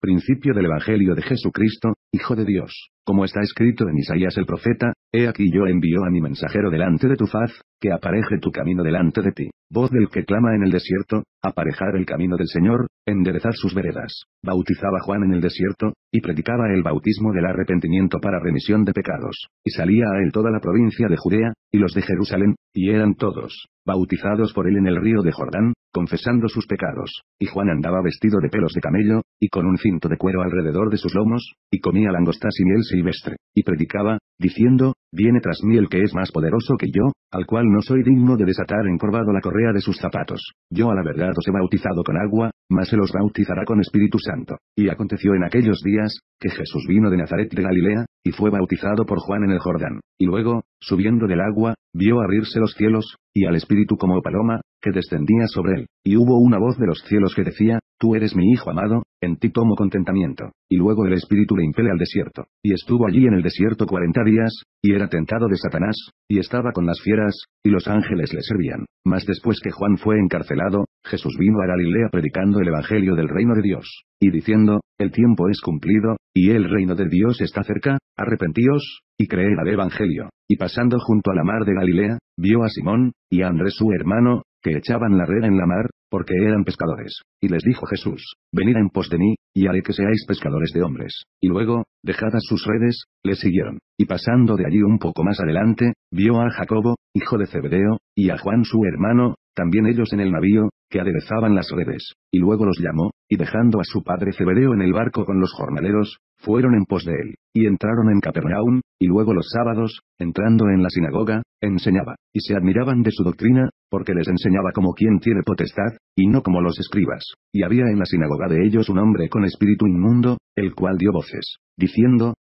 Principio del Evangelio de Jesucristo, Hijo de Dios. Como está escrito en Isaías el profeta, he aquí yo envío a mi mensajero delante de tu faz, que apareje tu camino delante de ti. Voz del que clama en el desierto, aparejar el camino del Señor, enderezar sus veredas. Bautizaba Juan en el desierto, y predicaba el bautismo del arrepentimiento para remisión de pecados. Y salía a él toda la provincia de Judea, y los de Jerusalén, y eran todos bautizados por él en el río de Jordán, confesando sus pecados. Y Juan andaba vestido de pelos de camello, y con un cinto de cuero alrededor de sus lomos, y comía langostas y miel silvestre. Y predicaba, diciendo, viene tras mí el que es más poderoso que yo, al cual no soy digno de desatar encorvado la correa de sus zapatos. Yo a la verdad os he bautizado con agua, mas se los bautizará con Espíritu Santo. Y aconteció en aquellos días, que Jesús vino de Nazaret de Galilea, y fue bautizado por Juan en el Jordán. Y luego, subiendo del agua, vio abrirse los cielos, y al Espíritu como paloma, que descendía sobre él. Y hubo una voz de los cielos que decía, tú eres mi Hijo amado, en ti tomo contentamiento. Y luego el Espíritu le impele al desierto. Y estuvo allí en el desierto 40 días, y era tentado de Satanás, y estaba con las fieras, y los ángeles le servían. Mas después que Juan fue encarcelado, Jesús vino a Galilea predicando el Evangelio del reino de Dios, y diciendo, el tiempo es cumplido, y el reino de Dios está cerca, arrepentíos, y creed al Evangelio. Y pasando junto a la mar de Galilea, vio a Simón, y a Andrés su hermano, que echaban la red en la mar, porque eran pescadores. Y les dijo Jesús, venid en pos de mí, y haré que seáis pescadores de hombres. Y luego, dejadas sus redes, le siguieron. Y pasando de allí un poco más adelante, vio a Jacobo, hijo de Zebedeo, y a Juan su hermano, también ellos en el navío, que aderezaban las redes. Y luego los llamó, y dejando a su padre Zebedeo en el barco con los jornaleros, fueron en pos de él. Y entraron en Capernaum, y luego los sábados, entrando en la sinagoga, enseñaba. Y se admiraban de su doctrina, porque les enseñaba como quien tiene potestad, y no como los escribas. Y había en la sinagoga de ellos un hombre con espíritu inmundo, el cual dio voces, diciendo,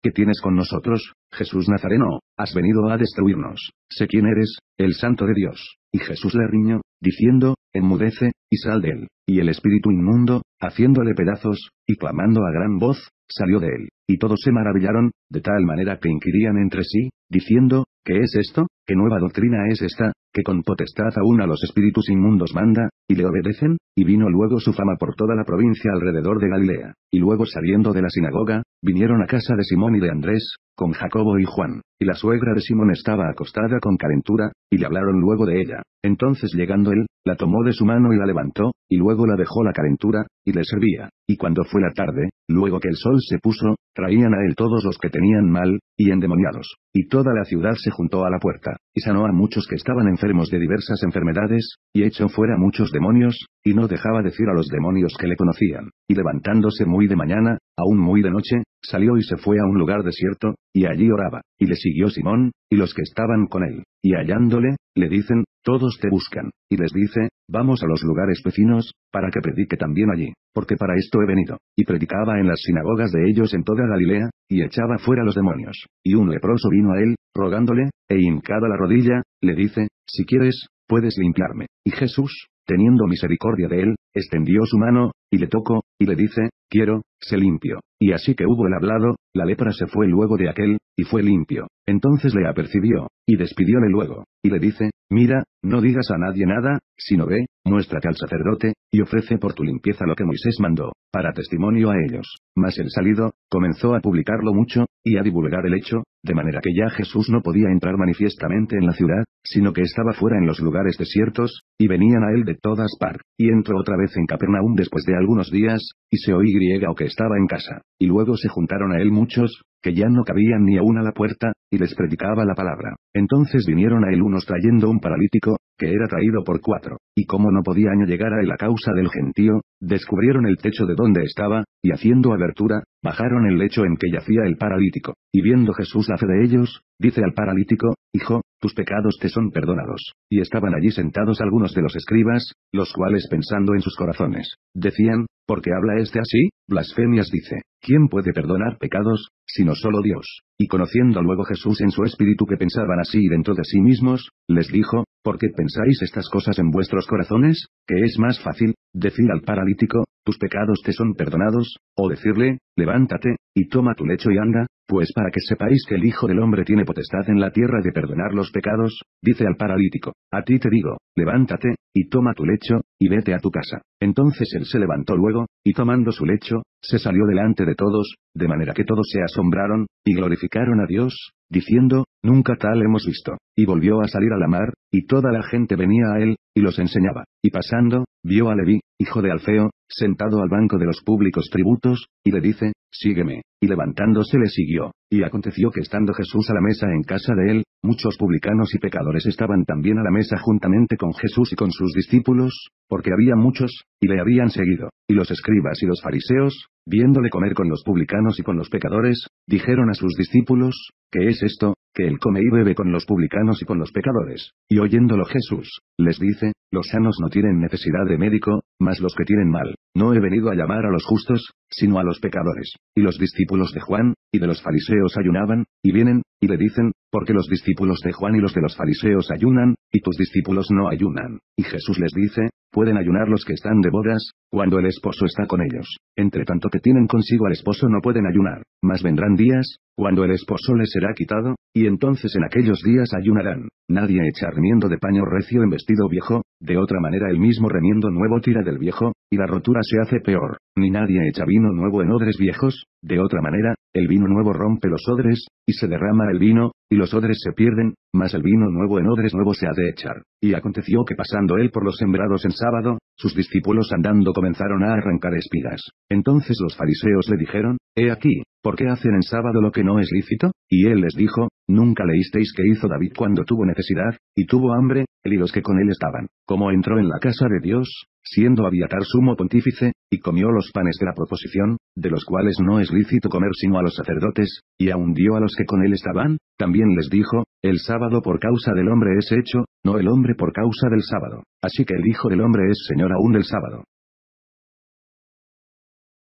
¿qué tienes con nosotros, Jesús Nazareno? Has venido a destruirnos. Sé quién eres, el Santo de Dios. Y Jesús le riñó, diciendo, enmudece, y sal de él. Y el espíritu inmundo, haciéndole pedazos, y clamando a gran voz, salió de él. Y todos se maravillaron, de tal manera que inquirían entre sí, diciendo, ¿qué es esto? ¿Qué nueva doctrina es esta, que con potestad aún a los espíritus inmundos manda, y le obedecen? Y vino luego su fama por toda la provincia alrededor de Galilea. Y luego saliendo de la sinagoga, vinieron a casa de Simón y de Andrés, con Jacobo y Juan. Y la suegra de Simón estaba acostada con calentura, y le hablaron luego de ella. Entonces llegando él, la tomó de su mano y la levantó, y luego la dejó la calentura, y le servía. Y cuando fue la tarde, luego que el sol se puso, traían a él todos los que tenían mal, y endemoniados. Y toda la ciudad se juntó a la puerta, y sanó a muchos que estaban enfermos de diversas enfermedades, y echó fuera muchos demonios, y no dejaba decir a los demonios que le conocían. Y levantándose muy de mañana, aún muy de noche, salió y se fue a un lugar desierto, y allí oraba. Y le siguió Simón, y los que estaban con él. Y hallándole, le dicen, todos te buscan. Y les dice, vamos a los lugares vecinos, para que predique también allí, porque para esto he venido. Y predicaba en las sinagogas de ellos en toda Galilea, y echaba fuera los demonios. Y un leproso vino a él, rogándole, e hincada la rodilla, le dice, si quieres, puedes limpiarme. Y Jesús, teniendo misericordia de él, extendió su mano, y le tocó, y le dice, quiero, sé limpio. Y así que hubo él hablado, la lepra se fue luego de aquel, y fue limpio. Entonces le apercibió, y despidióle luego, y le dice, mira, no digas a nadie nada, sino ve, muéstrate al sacerdote, y ofrece por tu limpieza lo que Moisés mandó, para testimonio a ellos. Mas el salido, comenzó a publicarlo mucho, y a divulgar el hecho, de manera que ya Jesús no podía entrar manifiestamente en la ciudad, sino que estaba fuera en los lugares desiertos, y venían a él de todas partes. Y entró otra vez en Capernaum después de algunos días, y se oí griega o que estaba en casa. Y luego se juntaron a él muchos, que ya no cabían ni aún a la puerta, y les predicaba la palabra. Entonces vinieron a él unos trayendo un paralítico, que era traído por 4, y como no podían llegar a él a causa del gentío, descubrieron el techo de donde estaba, y haciendo abertura, bajaron el lecho en que yacía el paralítico. Y viendo Jesús la fe de ellos, dice al paralítico, hijo, tus pecados te son perdonados. Y estaban allí sentados algunos de los escribas, los cuales pensando en sus corazones, decían, ¿por qué habla este así? Blasfemias dice. ¿Quién puede perdonar pecados, sino solo Dios? Y conociendo luego Jesús en su espíritu que pensaban así dentro de sí mismos, les dijo, ¿por qué pensáis estas cosas en vuestros corazones? ¿Que es más fácil, decir al paralítico, tus pecados te son perdonados, o decirle, levántate, y toma tu lecho y anda, pues para que sepáis que el Hijo del Hombre tiene potestad en la tierra de perdonar los pecados, dice al paralítico, a ti te digo, levántate, y toma tu lecho, y vete a tu casa. Entonces él se levantó luego, y tomando su lecho, se salió delante de todos, de manera que todos se asombraron, y glorificaron a Dios, diciendo, nunca tal hemos visto. Y volvió a salir a la mar, y toda la gente venía a él, y los enseñaba. Y pasando, vio a Leví, hijo de Alfeo, sentado al banco de los públicos tributos, y le dice, sígueme. Y levantándose le siguió. Y aconteció que estando Jesús a la mesa en casa de él, muchos publicanos y pecadores estaban también a la mesa juntamente con Jesús y con sus discípulos, porque había muchos, y le habían seguido. Y los escribas y los fariseos, viéndole comer con los publicanos y con los pecadores, dijeron a sus discípulos, ¿qué es esto, que él come y bebe con los publicanos y con los pecadores? Y oyéndolo Jesús, les dice, los sanos no tienen necesidad de médico, mas los que tienen mal. No he venido a llamar a los justos, sino a los pecadores. Y los discípulos de Juan, y de los fariseos ayunaban, y vienen, y le dicen, porque los discípulos de Juan y los de los fariseos ayunan, y tus discípulos no ayunan. Y Jesús les dice, pueden ayunar los que están de bodas, cuando el esposo está con ellos. Entre tanto que tienen consigo al esposo no pueden ayunar, mas vendrán días, cuando el esposo les será quitado, y entonces en aquellos días ayunarán. Nadie echa remiendo de paño recio en vestido viejo, de otra manera el mismo remiendo nuevo tira del viejo, y la rotura se hace peor. Ni nadie echa vino nuevo en odres viejos, de otra manera, el vino nuevo rompe los odres, y se derrama el vino, y los odres se pierden, mas el vino nuevo en odres nuevos se ha de echar. Y aconteció que pasando él por los sembrados en sábado, sus discípulos andando comenzaron a arrancar espigas. Entonces los fariseos le dijeron, he aquí, ¿por qué hacen en sábado lo que no es lícito? Y él les dijo, ¿nunca leísteis que hizo David cuando tuvo necesidad, y tuvo hambre, él y los que con él estaban? Como entró en la casa de Dios, siendo Abiatar sumo pontífice, y comió los panes de la proposición, de los cuales no es lícito comer sino a los sacerdotes, y aun dio a los que con él estaban, también les dijo, el sábado por causa del hombre es hecho, no el hombre por causa del sábado. Así que el Hijo del Hombre es Señor aún del sábado.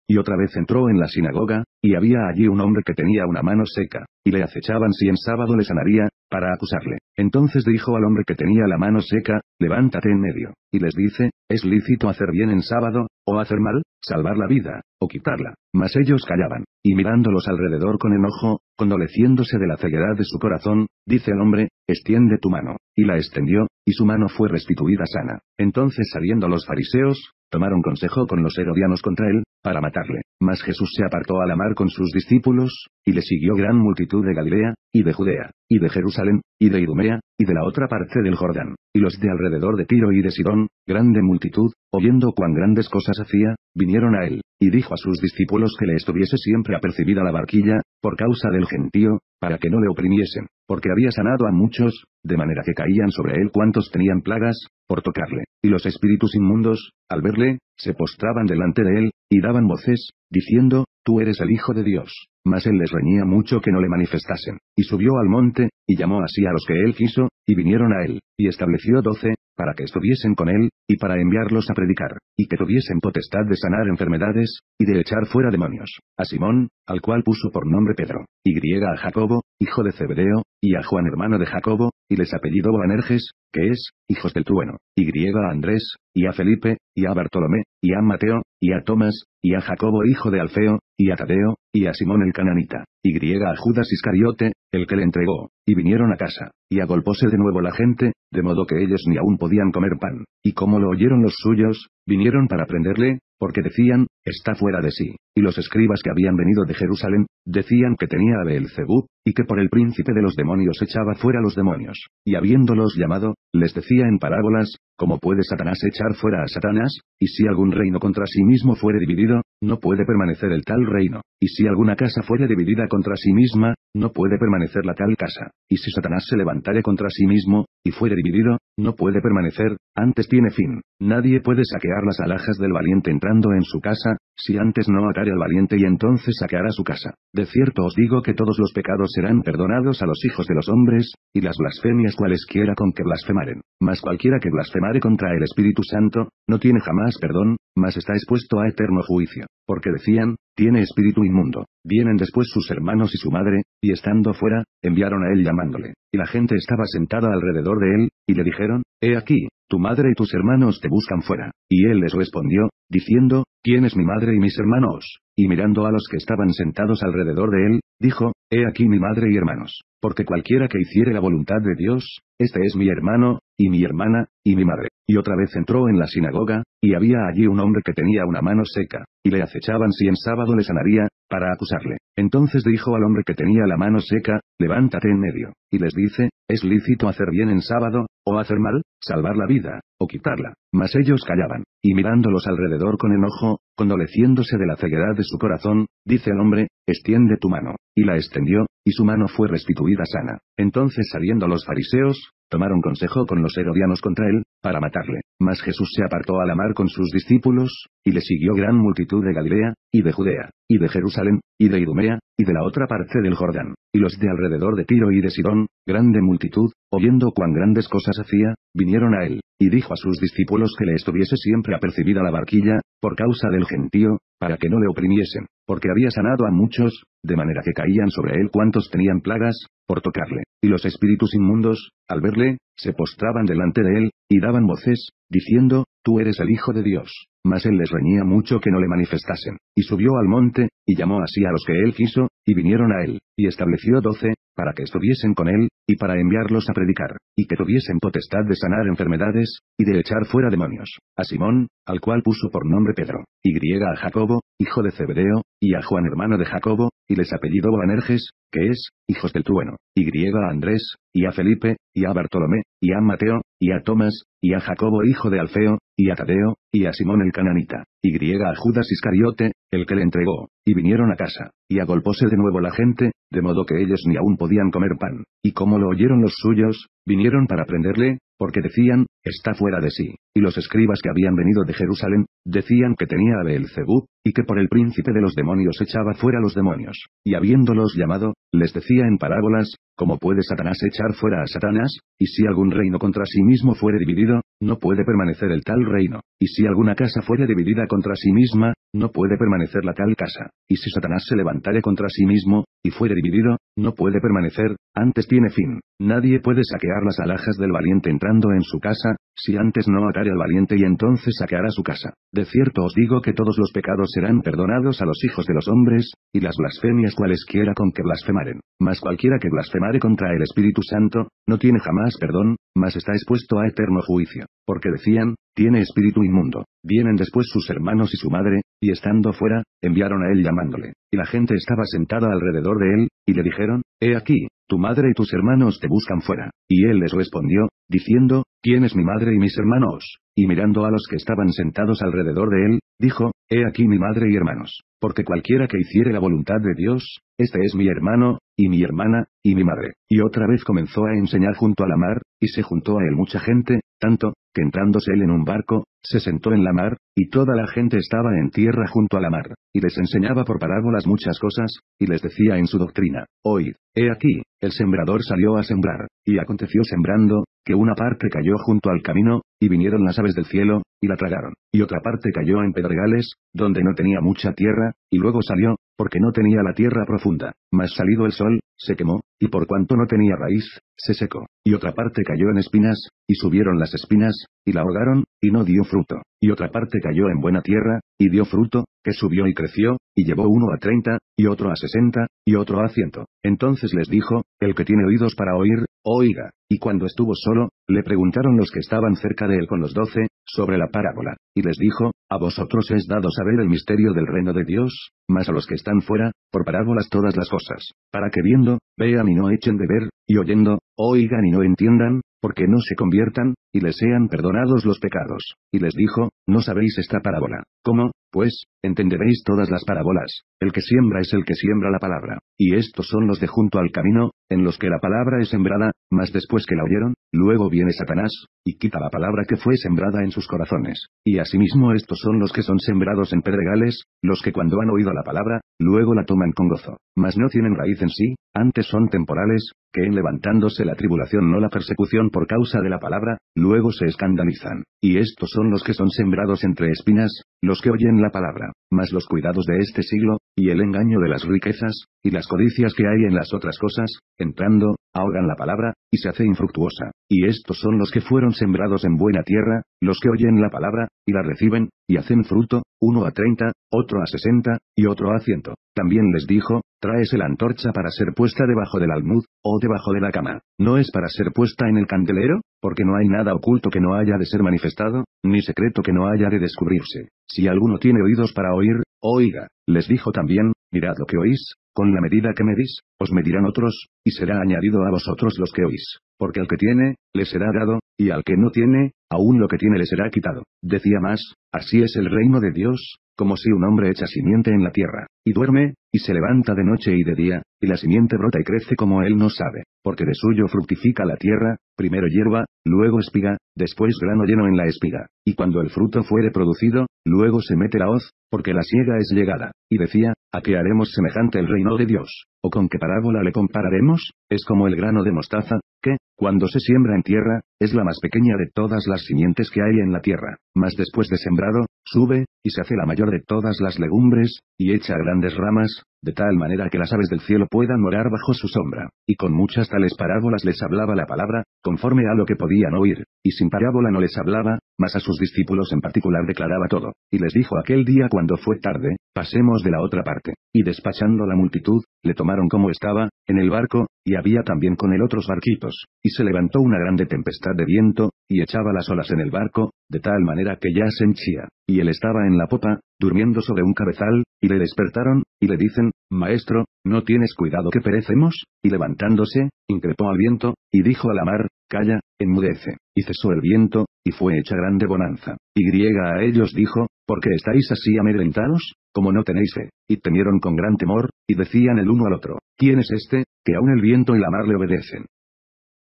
Y otra vez entró en la sinagoga, y había allí un hombre que tenía una mano seca, y le acechaban si en sábado le sanaría, para acusarle. Entonces dijo al hombre que tenía la mano seca, levántate en medio. Y les dice, ¿es lícito hacer bien en sábado, o hacer mal, salvar la vida, o quitarla? Mas ellos callaban, y mirándolos alrededor con enojo, condoleciéndose de la ceguedad de su corazón, dice al hombre, extiende tu mano. Y la extendió, y su mano fue restituida sana. Entonces saliendo los fariseos, tomaron consejo con los herodianos contra él, para matarle. Mas Jesús se apartó a la mar con sus discípulos, y le siguió gran multitud de Galilea, y de Judea, y de Jerusalén, y de Idumea, y de la otra parte del Jordán. Y los de alrededor de Tiro y de Sidón, grande multitud, oyendo cuán grandes cosas hacía, vinieron a él, y dijo a sus discípulos que le estuviese siempre apercibida la barquilla, por causa del gentío, para que no le oprimiesen, porque había sanado a muchos, de manera que caían sobre él cuantos tenían plagas, por tocarle. Y los espíritus inmundos, al verle, se postraban delante de él, y daban voces, diciendo, tú eres el Hijo de Dios. Mas él les reñía mucho que no le manifestasen. Y subió al monte, y llamó así a los que él quiso, y vinieron a él, y estableció 12, para que estuviesen con él, y para enviarlos a predicar, y que tuviesen potestad de sanar enfermedades, y de echar fuera demonios. A Simón, al cual puso por nombre Pedro, y a Jacobo, hijo de Zebedeo, y a Juan hermano de Jacobo, y les apellidó Boanerges, que es, hijos del trueno, y a Andrés, y a Felipe, y a Bartolomé, y a Mateo, y a Tomás, y a Jacobo hijo de Alfeo, y a Tadeo, y a Simón el cananita, y a Judas Iscariote, el que le entregó, y vinieron a casa, y agolpóse de nuevo la gente, de modo que ellos ni aún podían comer pan, y como lo oyeron los suyos, vinieron para prenderle, porque decían, está fuera de sí. Y los escribas que habían venido de Jerusalén, decían que tenía a Beelzebub, y que por el príncipe de los demonios echaba fuera los demonios. Y habiéndolos llamado, les decía en parábolas, ¿cómo puede Satanás echar fuera a Satanás? Y si algún reino contra sí mismo fuere dividido, no puede permanecer el tal reino. Y si alguna casa fuere dividida contra sí misma, no puede permanecer la tal casa. Y si Satanás se levantare contra sí mismo, y fuere dividido, no puede permanecer, antes tiene fin. Nadie puede saquear las alhajas del valiente entrando en su casa, si antes no atare al valiente y entonces saqueará su casa. De cierto os digo que todos los pecados serán perdonados a los hijos de los hombres, y las blasfemias cualesquiera con que blasfemaren. Mas cualquiera que blasfemare contra el Espíritu Santo, no tiene jamás perdón, mas está expuesto a eterno juicio. Porque decían, tiene espíritu inmundo. Vienen después sus hermanos y su madre, y estando fuera, enviaron a él llamándole. Y la gente estaba sentada alrededor de él, y le dijeron, he aquí, tu madre y tus hermanos te buscan fuera. Y él les respondió, diciendo, ¿quién es mi madre y mis hermanos? Y mirando a los que estaban sentados alrededor de él, dijo, he aquí mi madre y hermanos. Porque cualquiera que hiciere la voluntad de Dios, este es mi hermano, y mi hermana, y mi madre. Y otra vez entró en la sinagoga, y había allí un hombre que tenía una mano seca, y le acechaban si en sábado le sanaría, para acusarle. Entonces dijo al hombre que tenía la mano seca, levántate en medio. Y les dice, ¿es lícito hacer bien en sábado, o hacer mal, salvar la vida, o quitarla? Mas ellos callaban, y mirándolos alrededor con enojo, condoleciéndose de la ceguedad de su corazón, dice al hombre, extiende tu mano. Y la extendió, y su mano fue restituida sana. Entonces saliendo los fariseos, tomaron consejo con los herodianos contra él, para matarle. Mas Jesús se apartó a la mar con sus discípulos, y le siguió gran multitud de Galilea, y de Judea, y de Jerusalén, y de Idumea, y de la otra parte del Jordán. Y los de alrededor de Tiro y de Sidón, grande multitud, oyendo cuán grandes cosas hacía, vinieron a él, y dijo a sus discípulos que le estuviese siempre apercibida la barquilla, por causa del gentío, para que no le oprimiesen, porque había sanado a muchos, de manera que caían sobre él cuantos tenían plagas, por tocarle. Y los espíritus inmundos, al verle, se postraban delante de él, y daban voces, diciendo, tú eres el Hijo de Dios. Mas él les reñía mucho que no le manifestasen. Y subió al monte, y llamó así a los que él quiso, y vinieron a él, y estableció 12, para que estuviesen con él, y para enviarlos a predicar, y que tuviesen potestad de sanar enfermedades, y de echar fuera demonios. A Simón, al cual puso por nombre Pedro, y griega a Jacobo, hijo de Zebedeo, y a Juan hermano de Jacobo, y les apellidó Boanerges, que es, hijos del trueno, y griega a Andrés, y a Felipe, y a Bartolomé, y a Mateo, y a Tomás, y a Jacobo hijo de Alfeo, y a Tadeo, y a Simón el cananita, y griega a Judas Iscariote, el que le entregó, y vinieron a casa, y agolpóse de nuevo la gente, de modo que ellos ni aún podían comer pan, y como lo oyeron los suyos, vinieron para prenderle, porque decían, está fuera de sí. Y los escribas que habían venido de Jerusalén, decían que tenía a Beelzebub, y que por el príncipe de los demonios echaba fuera los demonios. Y habiéndolos llamado, les decía en parábolas, ¿cómo puede Satanás echar fuera a Satanás? Y si algún reino contra sí mismo fuere dividido, no puede permanecer el tal reino. Y si alguna casa fuere dividida contra sí misma, no puede permanecer la tal casa. Y si Satanás se levantare contra sí mismo, y fuere dividido, no puede permanecer, antes tiene fin. Nadie puede saquear las alhajas del valiente entrando en su casa, si antes no atare al valiente y entonces saqueará su casa. De cierto os digo que todos los pecados serán perdonados a los hijos de los hombres, y las blasfemias cualesquiera con que blasfemaren. Mas cualquiera que blasfemare contra el Espíritu Santo, no tiene jamás perdón, mas está expuesto a eterno juicio. Porque decían, tiene espíritu inmundo. Vienen después sus hermanos y su madre, y estando fuera, enviaron a él llamándole. Y la gente estaba sentada alrededor de él, y le dijeron, he aquí, tu madre y tus hermanos te buscan fuera. Y él les respondió, diciendo, ¿quién es mi madre y mis hermanos? Y mirando a los que estaban sentados alrededor de él, dijo, he aquí mi madre y hermanos. Porque cualquiera que hiciere la voluntad de Dios, este es mi hermano, y mi hermana, y mi madre. Y otra vez comenzó a enseñar junto a la mar, y se juntó a él mucha gente, tanto, que entrándose él en un barco, se sentó en la mar, y toda la gente estaba en tierra junto a la mar, y les enseñaba por parábolas muchas cosas, y les decía en su doctrina, oíd, he aquí, el sembrador salió a sembrar, y aconteció sembrando, que una parte cayó junto al camino, y vinieron las aves del cielo, y la tragaron, y otra parte cayó en pedregales, donde no tenía mucha tierra, y luego salió, porque no tenía la tierra profunda, mas salido el sol, se quemó, y por cuanto no tenía raíz, se secó, y otra parte cayó en espinas, y subieron las espinas, y la ahogaron, y no dio fruto, y otra parte cayó en buena tierra, y dio fruto, que subió y creció, y llevó uno a 30, y otro a 60, y otro a 100. Entonces les dijo, el que tiene oídos para oír, oiga. Y cuando estuvo solo, le preguntaron los que estaban cerca de él con los 12, sobre la parábola, y les dijo, a vosotros es dado saber el misterio del reino de Dios, mas a los que están fuera, por parábolas todas las cosas, para que viendo, vean y no echen de ver, y oyendo, oigan y no entiendan, porque no se conviertan, y les sean perdonados los pecados. Y les dijo, no sabéis esta parábola. ¿Cómo, pues, entenderéis todas las parábolas? El que siembra es el que siembra la palabra. Y estos son los de junto al camino, en los que la palabra es sembrada, mas después que la oyeron, luego viene Satanás, y quita la palabra que fue sembrada en sus corazones. Y asimismo estos son los que son sembrados en pedregales, los que cuando han oído la palabra, luego la toman con gozo, mas no tienen raíz en sí, antes son temporales, que en levantándose la tribulación no la persecución por causa de la palabra, luego se escandalizan. Y estos son los que son sembrados entre espinas, los que oyen la palabra, mas los cuidados de este siglo, y el engaño de las riquezas, y las codicias que hay en las otras cosas, entrando, ahogan la palabra, y se hace infructuosa. Y estos son los que fueron sembrados en buena tierra, los que oyen la palabra, y la reciben, y hacen fruto, uno a 30, otro a 60, y otro a 100. También les dijo, tráese la antorcha para ser puesta debajo del almud, o debajo de la cama. No es para ser puesta en el candelero, porque no hay nada oculto que no haya de ser manifestado, ni secreto que no haya de descubrirse. Si alguno tiene oídos para oír, oiga. Les dijo también, mirad lo que oís, con la medida que medís, os medirán otros, y será añadido a vosotros los que oís. Porque al que tiene, le será dado, y al que no tiene, aún lo que tiene le será quitado. Decía más, así es el reino de Dios, como si un hombre echa simiente en la tierra, y duerme, y se levanta de noche y de día, y la simiente brota y crece como él no sabe, porque de suyo fructifica la tierra, primero hierba, luego espiga, después grano lleno en la espiga, y cuando el fruto fuere producido, luego se mete la hoz, porque la siega es llegada. Y decía, ¿a qué haremos semejante el reino de Dios? ¿O con qué parábola le compararemos? Es como el grano de mostaza, que, cuando se siembra en tierra, es la más pequeña de todas las simientes que hay en la tierra, mas después de sembrado, sube, y se hace la mayor de todas las legumbres, y echa grandes ramas, de tal manera que las aves del cielo puedan morar bajo su sombra. Y con muchas tales parábolas les hablaba la palabra, conforme a lo que podían oír, y sin parábola no les hablaba, mas a sus discípulos en particular declaraba todo. Y les dijo aquel día cuando fue tarde, pasemos de la otra parte. Y despachando la multitud, le tomaron como estaba, en el barco, y había también con él otros barquitos. Y se levantó una grande tempestad de viento, y echaba las olas en el barco, de tal manera que ya se henchía. Y él estaba en la popa, durmiendo sobre un cabezal, y le despertaron, y le dicen, Maestro, ¿no tienes cuidado que perecemos? Y levantándose, increpó al viento, y dijo a la mar, Calla, enmudece. Y cesó el viento, y fue hecha grande bonanza. Y a ellos dijo, ¿por qué estáis así amedrentados? Como no tenéis fe. Y temieron con gran temor, y decían el uno al otro, ¿quién es este, que aun el viento y la mar le obedecen?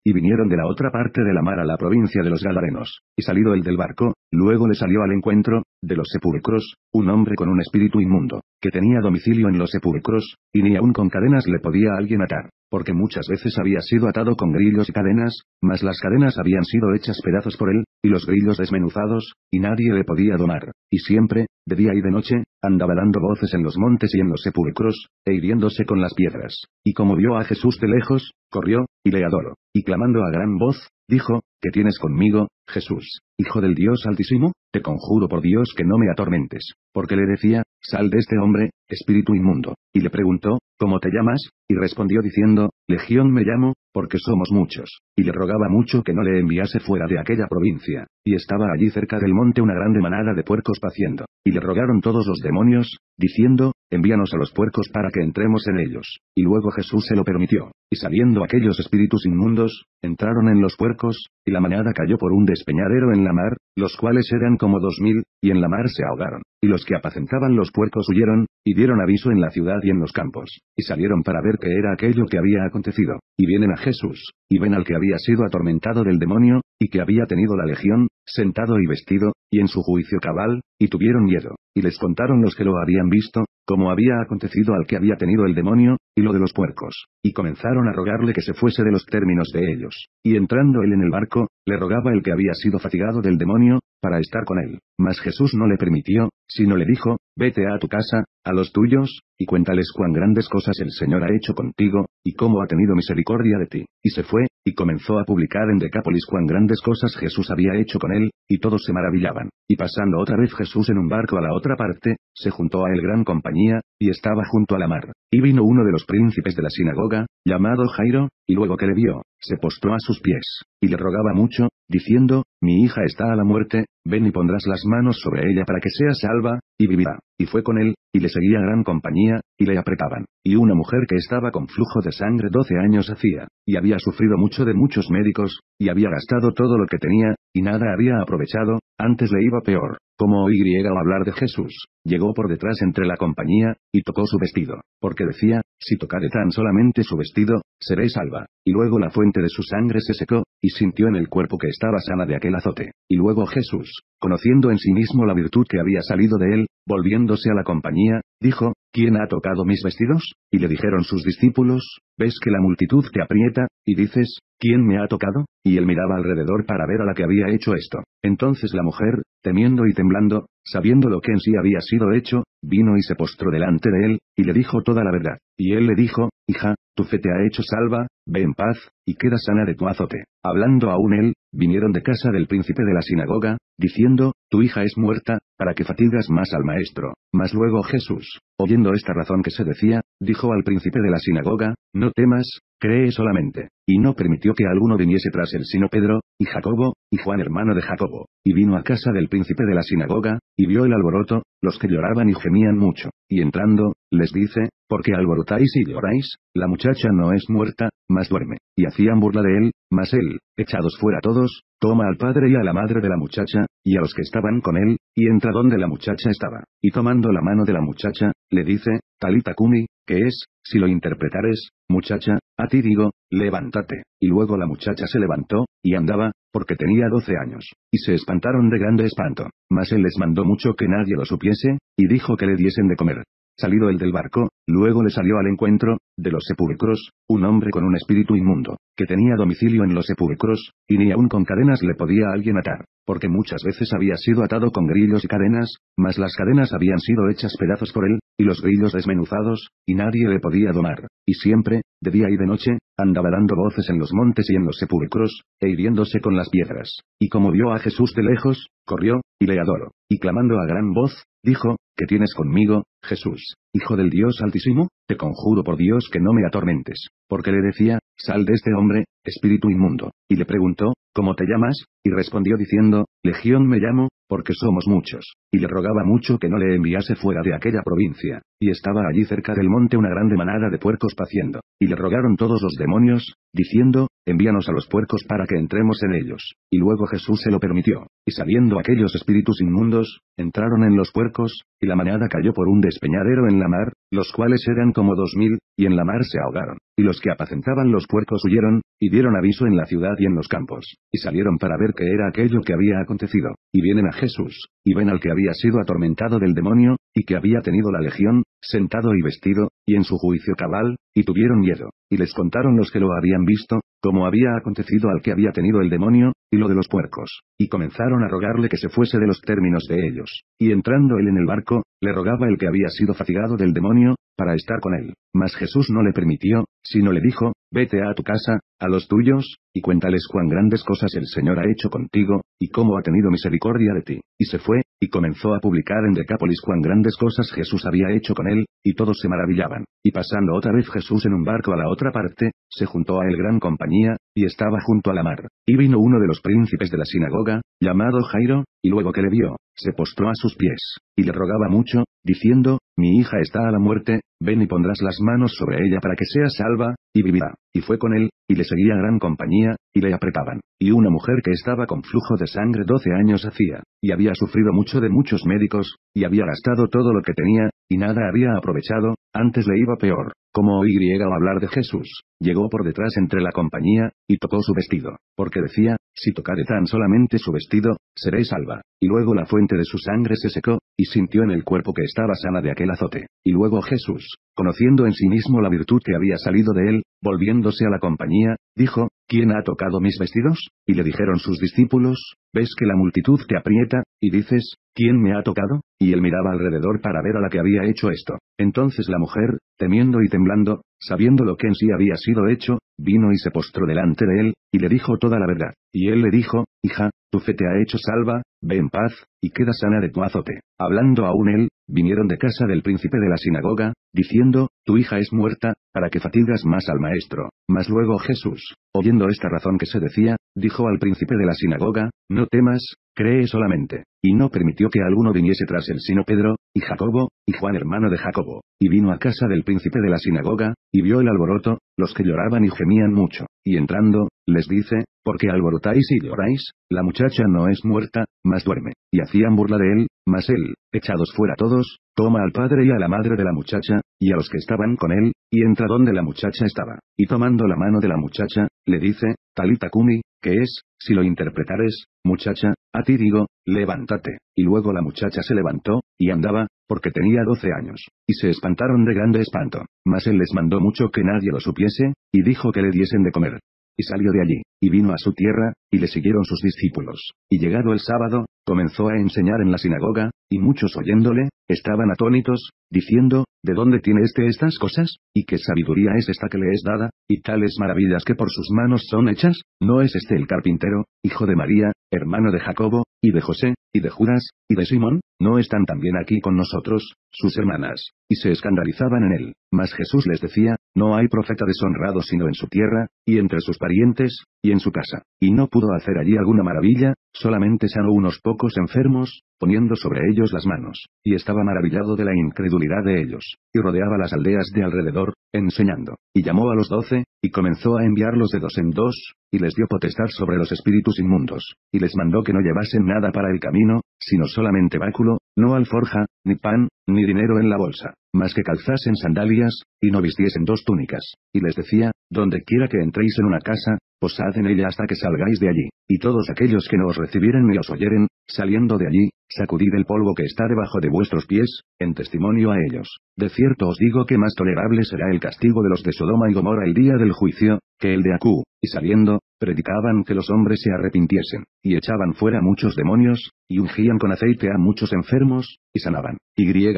Y vinieron de la otra parte de la mar a la provincia de los Gadarenos, y salido el del barco, luego le salió al encuentro, de los sepulcros, un hombre con un espíritu inmundo, que tenía domicilio en los sepulcros, y ni aun con cadenas le podía alguien atar, porque muchas veces había sido atado con grillos y cadenas, mas las cadenas habían sido hechas pedazos por él, y los grillos desmenuzados, y nadie le podía domar, y siempre, de día y de noche, andaba dando voces en los montes y en los sepulcros, e hiriéndose con las piedras. Y como vio a Jesús de lejos, corrió, y le adoró, y clamando a gran voz, dijo, ¿qué tienes conmigo, Jesús, Hijo del Dios Altísimo? Te conjuro por Dios que no me atormentes. Porque le decía, sal de este hombre, espíritu inmundo. Y le preguntó, ¿cómo te llamas? Y respondió diciendo, Legión me llamo, porque somos muchos. Y le rogaba mucho que no le enviase fuera de aquella provincia. Y estaba allí cerca del monte una grande manada de puercos paciendo. Y le rogaron todos los demonios, diciendo, envíanos a los puercos para que entremos en ellos. Y luego Jesús se lo permitió. Y saliendo aquellos espíritus inmundos, entraron en los puercos, y la manada cayó por un despeñadero en la mar, los cuales eran como 2000, y en la mar se ahogaron. Y los que apacentaban los puercos huyeron, y dieron aviso en la ciudad y en los campos, y salieron para ver qué era aquello que había acontecido. Y vienen a Jesús, y ven al que había sido atormentado del demonio, y que había tenido la legión, sentado y vestido, y en su juicio cabal, y tuvieron miedo. Y les contaron los que lo habían visto, cómo había acontecido al que había tenido el demonio, y lo de los puercos. Y comenzaron a rogarle que se fuese de los términos de ellos. Y entrando él en el barco, le rogaba el que había sido fatigado del demonio, para estar con él. Mas Jesús no le permitió, sino le dijo, vete a tu casa, a los tuyos, y cuéntales cuán grandes cosas el Señor ha hecho contigo, y cómo ha tenido misericordia de ti. Y se fue, y comenzó a publicar en Decápolis cuán grandes cosas Jesús había hecho con él, y todos se maravillaban. Y pasando otra vez Jesús en un barco a la otra parte, se juntó a él gran compañía, y estaba junto a la mar. Y vino uno de los príncipes de la sinagoga, llamado Jairo, y luego que le vio, se postró a sus pies, y le rogaba mucho, diciendo, mi hija está a la muerte, ven y pondrás las manos sobre ella para que sea salva, y vivirá. Y fue con él, y le seguía gran compañía, y le apretaban. Y una mujer que estaba con flujo de sangre 12 años hacía, y había sufrido mucho de muchos médicos, y había gastado todo lo que tenía, y nada había aprovechado, antes le iba peor. Como oí hablar de Jesús, llegó por detrás entre la compañía, y tocó su vestido, porque decía, si tocare tan solamente su vestido, seré salva. Y luego la fuente de su sangre se secó, y sintió en el cuerpo que estaba sana de aquel azote. Y luego Jesús, conociendo en sí mismo la virtud que había salido de él, volviéndose a la compañía, dijo, ¿quién ha tocado mis vestidos? Y le dijeron sus discípulos, ¿ves que la multitud te aprieta, y dices, ¿quién me ha tocado? Y él miraba alrededor para ver a la que había hecho esto. Entonces la mujer, temiendo y temblando, sabiendo lo que en sí había sido hecho, vino y se postró delante de él, y le dijo toda la verdad. Y él le dijo, hija, tu fe te ha hecho salva, ve en paz, y queda sana de tu azote. Hablando aún él, vinieron de casa del príncipe de la sinagoga, diciendo, tu hija es muerta, ¿para que fatigas más al maestro? Mas luego Jesús, oyendo esta razón que se decía, dijo al príncipe de la sinagoga, no temas, cree solamente. Y no permitió que alguno viniese tras él sino Pedro, y Jacobo, y Juan hermano de Jacobo. Y vino a casa del príncipe de la sinagoga, y vio el alboroto, los que lloraban y gemían mucho. Y entrando, les dice, ¿por qué alborotáis y lloráis? La muchacha no es muerta, mas duerme. Y hacían burla de él, mas él, echados fuera todos, toma al padre y a la madre de la muchacha, y a los que estaban con él, y entra donde la muchacha estaba. Y tomando la mano de la muchacha, le dice, Talita cumi, que es, si lo interpretares, muchacha, a ti digo, levántate. Y luego la muchacha se levantó, y andaba, porque tenía 12 años. Y se espantaron de grande espanto. Mas él les mandó mucho que nadie lo supiese, y dijo que le diesen de comer. Salido él del barco, luego le salió al encuentro, de los sepulcros, un hombre con un espíritu inmundo, que tenía domicilio en los sepulcros, y ni aun con cadenas le podía alguien atar, porque muchas veces había sido atado con grillos y cadenas, mas las cadenas habían sido hechas pedazos por él, y los grillos desmenuzados, y nadie le podía domar, y siempre, de día y de noche, andaba dando voces en los montes y en los sepulcros, e hiriéndose con las piedras. Y como vio a Jesús de lejos, corrió, y le adoró, y clamando a gran voz, dijo, ¿qué tienes conmigo, Jesús, Hijo del Dios Altísimo? Te conjuro por Dios que no me atormentes. Porque le decía, sal de este hombre, espíritu inmundo. Y le preguntó, ¿cómo te llamas? Y respondió diciendo, Legión me llamo, porque somos muchos. Y le rogaba mucho que no le enviase fuera de aquella provincia. Y estaba allí cerca del monte una grande manada de puercos paciendo. Y le rogaron todos los demonios, diciendo, envíanos a los puercos para que entremos en ellos. Y luego Jesús se lo permitió. Y saliendo aquellos espíritus inmundos, entraron en los puercos, y la manada cayó por un despeñadero en la mar, los cuales eran como 2000, y en la mar se ahogaron. Y los que apacentaban los puercos huyeron, y dieron aviso en la ciudad y en los campos, y salieron para ver qué era aquello que había acontecido. Y vienen a Jesús, y ven al que había sido atormentado del demonio, y que había tenido la legión, sentado y vestido, y en su juicio cabal, y tuvieron miedo. Y les contaron los que lo habían visto, cómo había acontecido al que había tenido el demonio, y lo de los puercos. Y comenzaron a rogarle que se fuese de los términos de ellos. Y entrando él en el barco, le rogaba el que había sido fatigado del demonio, para estar con él. Mas Jesús no le permitió, sino le dijo, vete a tu casa, a los tuyos, y cuéntales cuán grandes cosas el Señor ha hecho contigo, y cómo ha tenido misericordia de ti. Y se fue, y comenzó a publicar en Decápolis cuán grandes cosas Jesús había hecho con él, y todos se maravillaban. Y pasando otra vez Jesús en un barco a la otra parte, se juntó a él gran compañía, y estaba junto a la mar. Y vino uno de los príncipes de la sinagoga, llamado Jairo, y luego que le vio, se postró a sus pies, y le rogaba mucho, diciendo, mi hija está a la muerte, ven y pondrás las manos sobre ella para que sea salva, y vivirá. Y fue con él, y le seguía gran compañía, y le apretaban. Y una mujer que estaba con flujo de sangre 12 años hacía, y había sufrido mucho de muchos médicos, y había gastado todo lo que tenía, y nada había aprovechado, antes le iba peor. Como oí griega hablar de Jesús, llegó por detrás entre la compañía, y tocó su vestido, porque decía, si tocare tan solamente su vestido, seré salva. Y luego la fuente de su sangre se secó, y sintió en el cuerpo que estaba sana de aquel azote. Y luego Jesús, conociendo en sí mismo la virtud que había salido de él, volviéndose a la compañía, dijo, ¿quién ha tocado mis vestidos? Y le dijeron sus discípulos, ¿ves que la multitud te aprieta, y dices, ¿quién me ha tocado? Y él miraba alrededor para ver a la que había hecho esto. Entonces la mujer, temiendo y temblando, sabiendo lo que en sí había sido hecho, vino y se postró delante de él, y le dijo toda la verdad. Y él le dijo, hija, tu fe te ha hecho salva, ve en paz, y queda sana de tu azote. Hablando aún él, vinieron de casa del príncipe de la sinagoga, diciendo, tu hija es muerta, para que fatigas más al maestro. Mas luego Jesús, oyendo esta razón que se decía, dijo al príncipe de la sinagoga, no temas, cree solamente. Y no permitió que alguno viniese tras él sino Pedro, y Jacobo, y Juan hermano de Jacobo. Y vino a casa del príncipe de la sinagoga, y vio el alboroto, los que lloraban y gemían mucho. Y entrando, les dice, ¿por qué alborotáis y lloráis? La muchacha no es muerta, mas duerme. Y hacían burla de él, mas él, echados fuera todos, toma al padre y a la madre de la muchacha, y a los que estaban con él, y entra donde la muchacha estaba. Y tomando la mano de la muchacha, le dice, Talita cumi, que es, si lo interpretares, muchacha, A ti digo, levántate. Y luego la muchacha se levantó, y andaba, porque tenía 12 años. Y se espantaron de grande espanto. Mas él les mandó mucho que nadie lo supiese, y dijo que le diesen de comer. Y salió de allí, y vino a su tierra, y le siguieron sus discípulos. Y llegado el sábado, comenzó a enseñar en la sinagoga, y muchos oyéndole, estaban atónitos, diciendo, ¿de dónde tiene estas cosas? ¿Y qué sabiduría es esta que le es dada? ¿Y tales maravillas que por sus manos son hechas? ¿No es este el carpintero, hijo de María, hermano de Jacobo, y de José, y de Judas, y de Simón? ¿No están también aquí con nosotros, sus hermanas? Y se escandalizaban en él. Mas Jesús les decía, no hay profeta deshonrado sino en su tierra, y entre sus parientes, y en su casa. Y no pudo hacer allí alguna maravilla, solamente sanó unos pocos enfermos, poniendo sobre ellos las manos. Y estaba maravillado de la incredulidad de ellos. Y rodeaba las aldeas de alrededor, enseñando. Y llamó a los 12, y comenzó a enviarlos de 2 en 2, y les dio potestad sobre los espíritus inmundos. Y les mandó que no llevasen nada para el camino, sino solamente báculo, no alforja, ni pan, ni dinero en la bolsa, mas que calzasen sandalias, y no vistiesen 2 túnicas. Y les decía, donde quiera que entréis en una casa, posad en ella hasta que salgáis de allí. Y todos aquellos que no os recibieren ni os oyeren, saliendo de allí, sacudid el polvo que está debajo de vuestros pies, en testimonio a ellos. De cierto os digo que más tolerable será el castigo de los de Sodoma y Gomorra el día del juicio, que el de Acú. Y saliendo, predicaban que los hombres se arrepintiesen, y echaban fuera muchos demonios, y ungían con aceite a muchos enfermos, y sanaban. Y el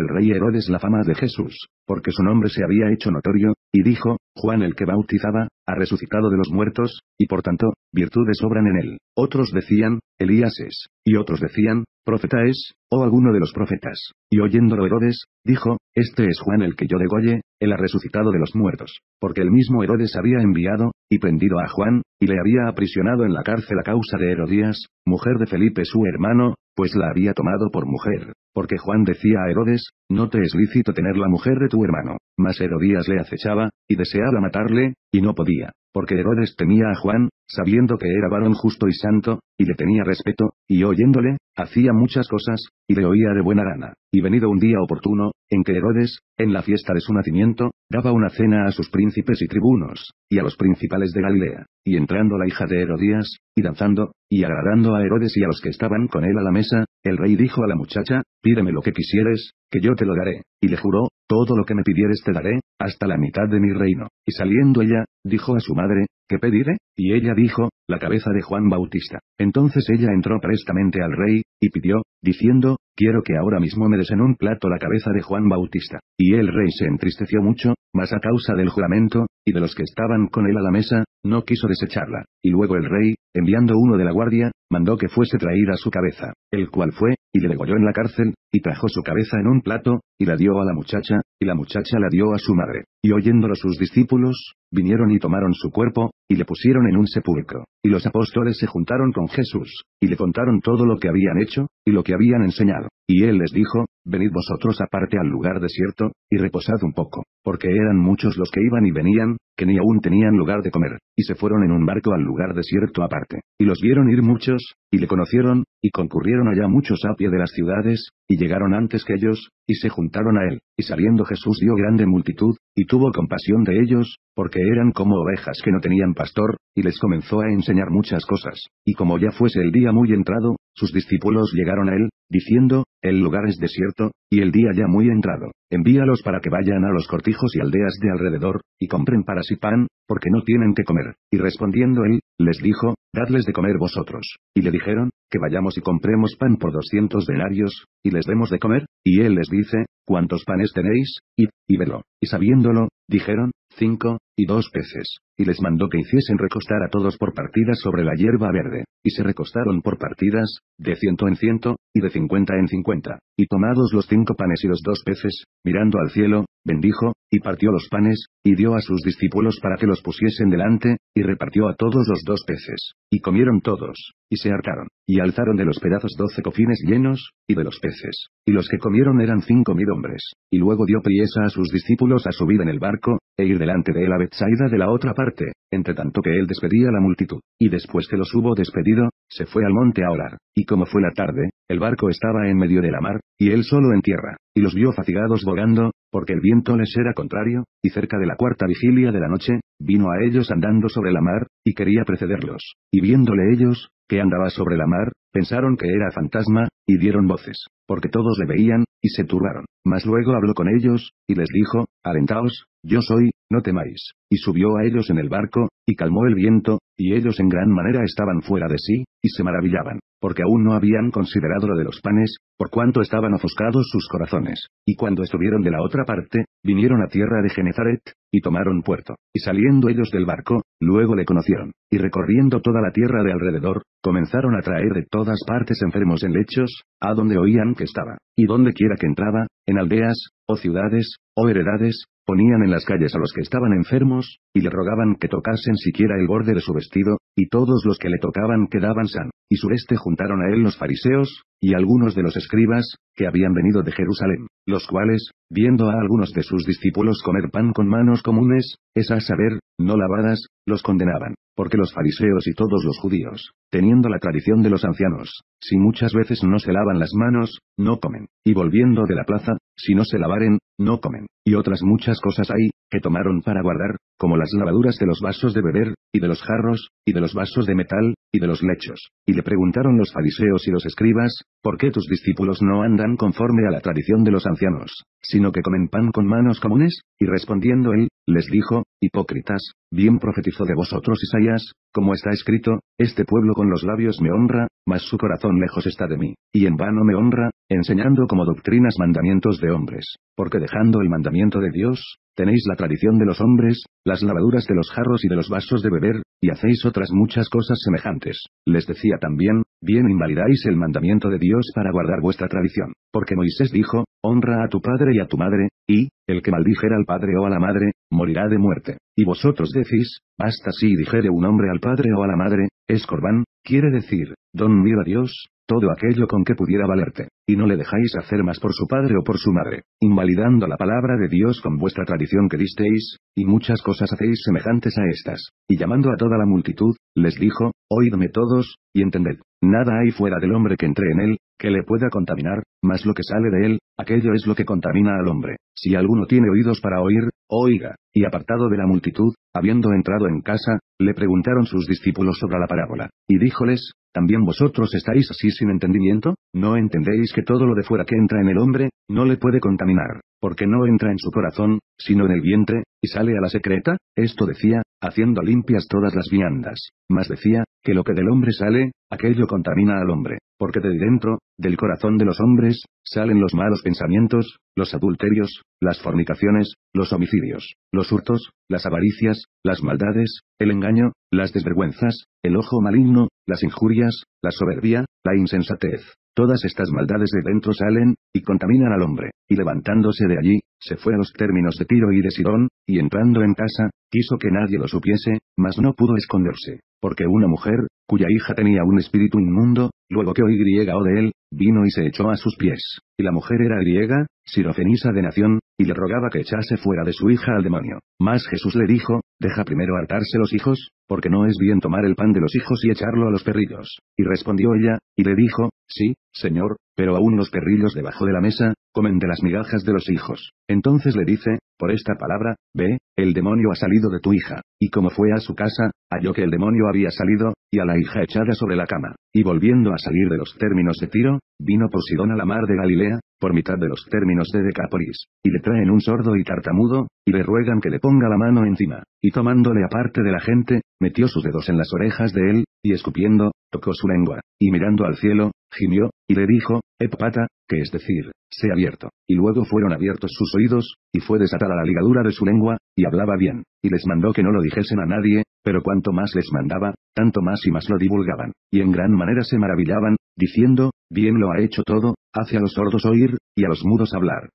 rey Herodes la fama de Jesús, porque su nombre se había hecho notorio, y dijo, Juan el que bautizaba, ha resucitado de los muertos, y por tanto, virtudes obran en él. Otros decían, Elías es, y otros decían, profeta es, o alguno de los profetas. Y oyéndolo Herodes, dijo, este es Juan el que yo degolle, él ha resucitado de los muertos. Porque el mismo Herodes había enviado, y prendido a Juan, y le había aprisionado en la cárcel a causa de Herodías, mujer de Felipe su hermano, pues la había tomado por mujer. Porque Juan decía a Herodes, no te es lícito tener la mujer de tu hermano. Mas Herodías le acechaba, y deseaba matarle, y no podía, porque Herodes temía a Juan, sabiendo que era varón justo y santo, y le tenía respeto, y oyéndole, hacía muchas cosas, y le oía de buena gana. Y venido un día oportuno, en que Herodes, en la fiesta de su nacimiento, daba una cena a sus príncipes y tribunos, y a los principales de Galilea. Y entrando la hija de Herodías, y danzando, y agradando a Herodes y a los que estaban con él a la mesa, el rey dijo a la muchacha, pídeme lo que quisieres, que yo te lo daré. Y le juró, todo lo que me pidieres te daré, hasta la mitad de mi reino. Y saliendo ella, dijo a su madre, ¿qué pediré? Y ella dijo, la cabeza de Juan Bautista. Entonces ella entró prestamente al rey, y pidió, diciendo, quiero que ahora mismo me des en un plato la cabeza de Juan Bautista. Y el rey se entristeció mucho, mas a causa del juramento, y de los que estaban con él a la mesa, no quiso desecharla. Y luego el rey, enviando uno de la guardia, mandó que fuese traída su cabeza, el cual fue, y le degolló en la cárcel, y trajo su cabeza en un plato, y la dio a la muchacha, y la muchacha la dio a su madre. Y oyéndolo sus discípulos, vinieron y tomaron su cuerpo, y le pusieron en un sepulcro. Y los apóstoles se juntaron con Jesús, y le contaron todo lo que habían hecho, y lo que habían enseñado. Y él les dijo, venid vosotros aparte al lugar desierto, y reposad un poco, porque eran muchos los que iban y venían, que ni aún tenían lugar de comer, y se fueron en un barco al lugar desierto aparte. Y los vieron ir muchos, y le conocieron, y concurrieron allá muchos a pie de las ciudades, y llegaron antes que ellos, y se juntaron a él. Y saliendo Jesús vio grande multitud, y tuvo compasión de ellos, porque eran como ovejas que no tenían pastor, y les comenzó a enseñar muchas cosas. Y como ya fuese el día muy entrado, sus discípulos llegaron a él, diciendo, el lugar es desierto, y el día ya muy entrado. Envíalos para que vayan a los cortijos y aldeas de alrededor, y compren para sí pan, porque no tienen que comer. Y respondiendo él, les dijo, dadles de comer vosotros. Y le dijeron, que vayamos y compremos pan por 200 denarios, y les demos de comer. Y él les dice, ¿cuántos panes tenéis? Y vedlo. Y sabiéndolo, dijeron, 5, y 2 peces. Y les mandó que hiciesen recostar a todos por partidas sobre la hierba verde. Y se recostaron por partidas, de 100 en 100, y de 50 en 50. Y tomados los 5 panes y los 2 peces, mirando al cielo, bendijo, y partió los panes, y dio a sus discípulos para que los pusiesen delante, y repartió a todos los 2 peces. Y comieron todos, y se hartaron, y alzaron de los pedazos 12 cofines llenos, y de los peces. Y los que comieron eran 5000 hombres. Y luego dio priesa a sus discípulos a subir en el barco, e ir delante de él a Betsaida de la otra parte, entre tanto que él despedía a la multitud. Y después que los hubo despedido, se fue al monte a orar. Y como fue la tarde, el barco estaba en medio de la mar, y él solo en tierra. Y los vio fatigados bogando, porque el viento les era contrario, y cerca de la 4ª vigilia de la noche, vino a ellos andando sobre la mar, y quería precederlos. Y viéndole ellos, que andaba sobre la mar, pensaron que era fantasma, y dieron voces, porque todos le veían, y se turbaron. Mas luego habló con ellos, y les dijo, alentaos, yo soy, no temáis. Y subió a ellos en el barco, y calmó el viento, y ellos en gran manera estaban fuera de sí, y se maravillaban, porque aún no habían considerado lo de los panes, por cuanto estaban ofuscados sus corazones. Y cuando estuvieron de la otra parte, vinieron a tierra de Genezaret, y tomaron puerto. Y saliendo ellos del barco, luego le conocieron, y recorriendo toda la tierra de alrededor, comenzaron a traer de todas partes enfermos en lechos, a donde oían que estaba. Y donde quiera que entraba, en aldeas, o ciudades, o heredades, ponían en las calles a los que estaban enfermos, y le rogaban que tocasen siquiera el borde de su vestido, y todos los que le tocaban quedaban sanos. Y sureste juntaron a él los fariseos, y algunos de los escribas, que habían venido de Jerusalén, los cuales, viendo a algunos de sus discípulos comer pan con manos comunes, es a saber, no lavadas, los condenaban, porque los fariseos y todos los judíos, teniendo la tradición de los ancianos, si muchas veces no se lavan las manos, no comen, y volviendo de la plaza, si no se lavaren, no comen, y otras muchas cosas hay, que tomaron para guardar, como las lavaduras de los vasos de beber, y de los jarros, y de los vasos de metal, y de los lechos. Y le preguntaron los fariseos y los escribas, ¿por qué tus discípulos no andan conforme a la tradición de los ancianos, sino que comen pan con manos comunes? Y respondiendo él, les dijo, hipócritas, bien profetizó de vosotros Isaías, como está escrito, este pueblo con los labios me honra, mas su corazón lejos está de mí, y en vano me honra, enseñando como doctrinas mandamientos de hombres, porque dejando el mandamiento de Dios, tenéis la tradición de los hombres, las lavaduras de los jarros y de los vasos de beber, y hacéis otras muchas cosas semejantes. Les decía también, bien invalidáis el mandamiento de Dios para guardar vuestra tradición, porque Moisés dijo, honra a tu padre y a tu madre, y, el que maldijera al padre o a la madre, morirá de muerte. Y vosotros decís, basta si dijere un hombre al padre o a la madre, es corbán, quiere decir, don mío a Dios, todo aquello con que pudiera valerte, y no le dejáis hacer más por su padre o por su madre, invalidando la palabra de Dios con vuestra tradición que disteis, y muchas cosas hacéis semejantes a estas. Y llamando a toda la multitud, les dijo, oídme todos, y entended, nada hay fuera del hombre que entre en él, que le pueda contaminar, mas lo que sale de él, aquello es lo que contamina al hombre. Si alguno tiene oídos para oír, oiga. Y apartado de la multitud, habiendo entrado en casa, le preguntaron sus discípulos sobre la parábola. Y díjoles, ¿también vosotros estáis así sin entendimiento? ¿No entendéis que todo lo de fuera que entra en el hombre, no le puede contaminar, porque no entra en su corazón, sino en el vientre, y sale a la secreta? Esto decía, haciendo limpias todas las viandas. Mas decía, que lo que del hombre sale, aquello contamina al hombre, porque de dentro, del corazón de los hombres, salen los malos pensamientos, los adulterios, las fornicaciones, los homicidios, los hurtos, las avaricias, las maldades, el engaño, las desvergüenzas, el ojo maligno, las injurias, la soberbia, la insensatez. Todas estas maldades de dentro salen, y contaminan al hombre. Y levantándose de allí, se fue a los términos de Tiro y de Sidón, y entrando en casa, quiso que nadie lo supiese, mas no pudo esconderse, porque una mujer, cuya hija tenía un espíritu inmundo, luego que oí griega de él, vino y se echó a sus pies. Y la mujer era griega, sirofenisa de nación, y le rogaba que echase fuera de su hija al demonio. Mas Jesús le dijo, deja primero hartarse los hijos, porque no es bien tomar el pan de los hijos y echarlo a los perrillos. Y respondió ella, y le dijo, sí, Señor, pero aún los perrillos debajo de la mesa, comen de las migajas de los hijos. Entonces le dice, por esta palabra, ve, el demonio ha salido de tu hija. Y como fue a su casa, halló que el demonio había salido, y a la hija echada sobre la cama. Y volviendo a salir de los términos de Tiro, vino por Sidón a la mar de Galilea, por mitad de los términos de Decápolis. Y le traen un sordo y tartamudo, y le ruegan que le ponga la mano encima. Y tomándole aparte de la gente, metió sus dedos en las orejas de él, y escupiendo, tocó su lengua, y mirando al cielo, gimió, y le dijo, Epata, que es decir, sé abierto. Y luego fueron abiertos sus oídos, y fue desatada la ligadura de su lengua, y hablaba bien. Y les mandó que no lo dijesen a nadie, pero cuanto más les mandaba, tanto más y más lo divulgaban. Y en gran manera se maravillaban, diciendo, bien lo ha hecho todo, hace a los sordos oír, y a los mudos hablar.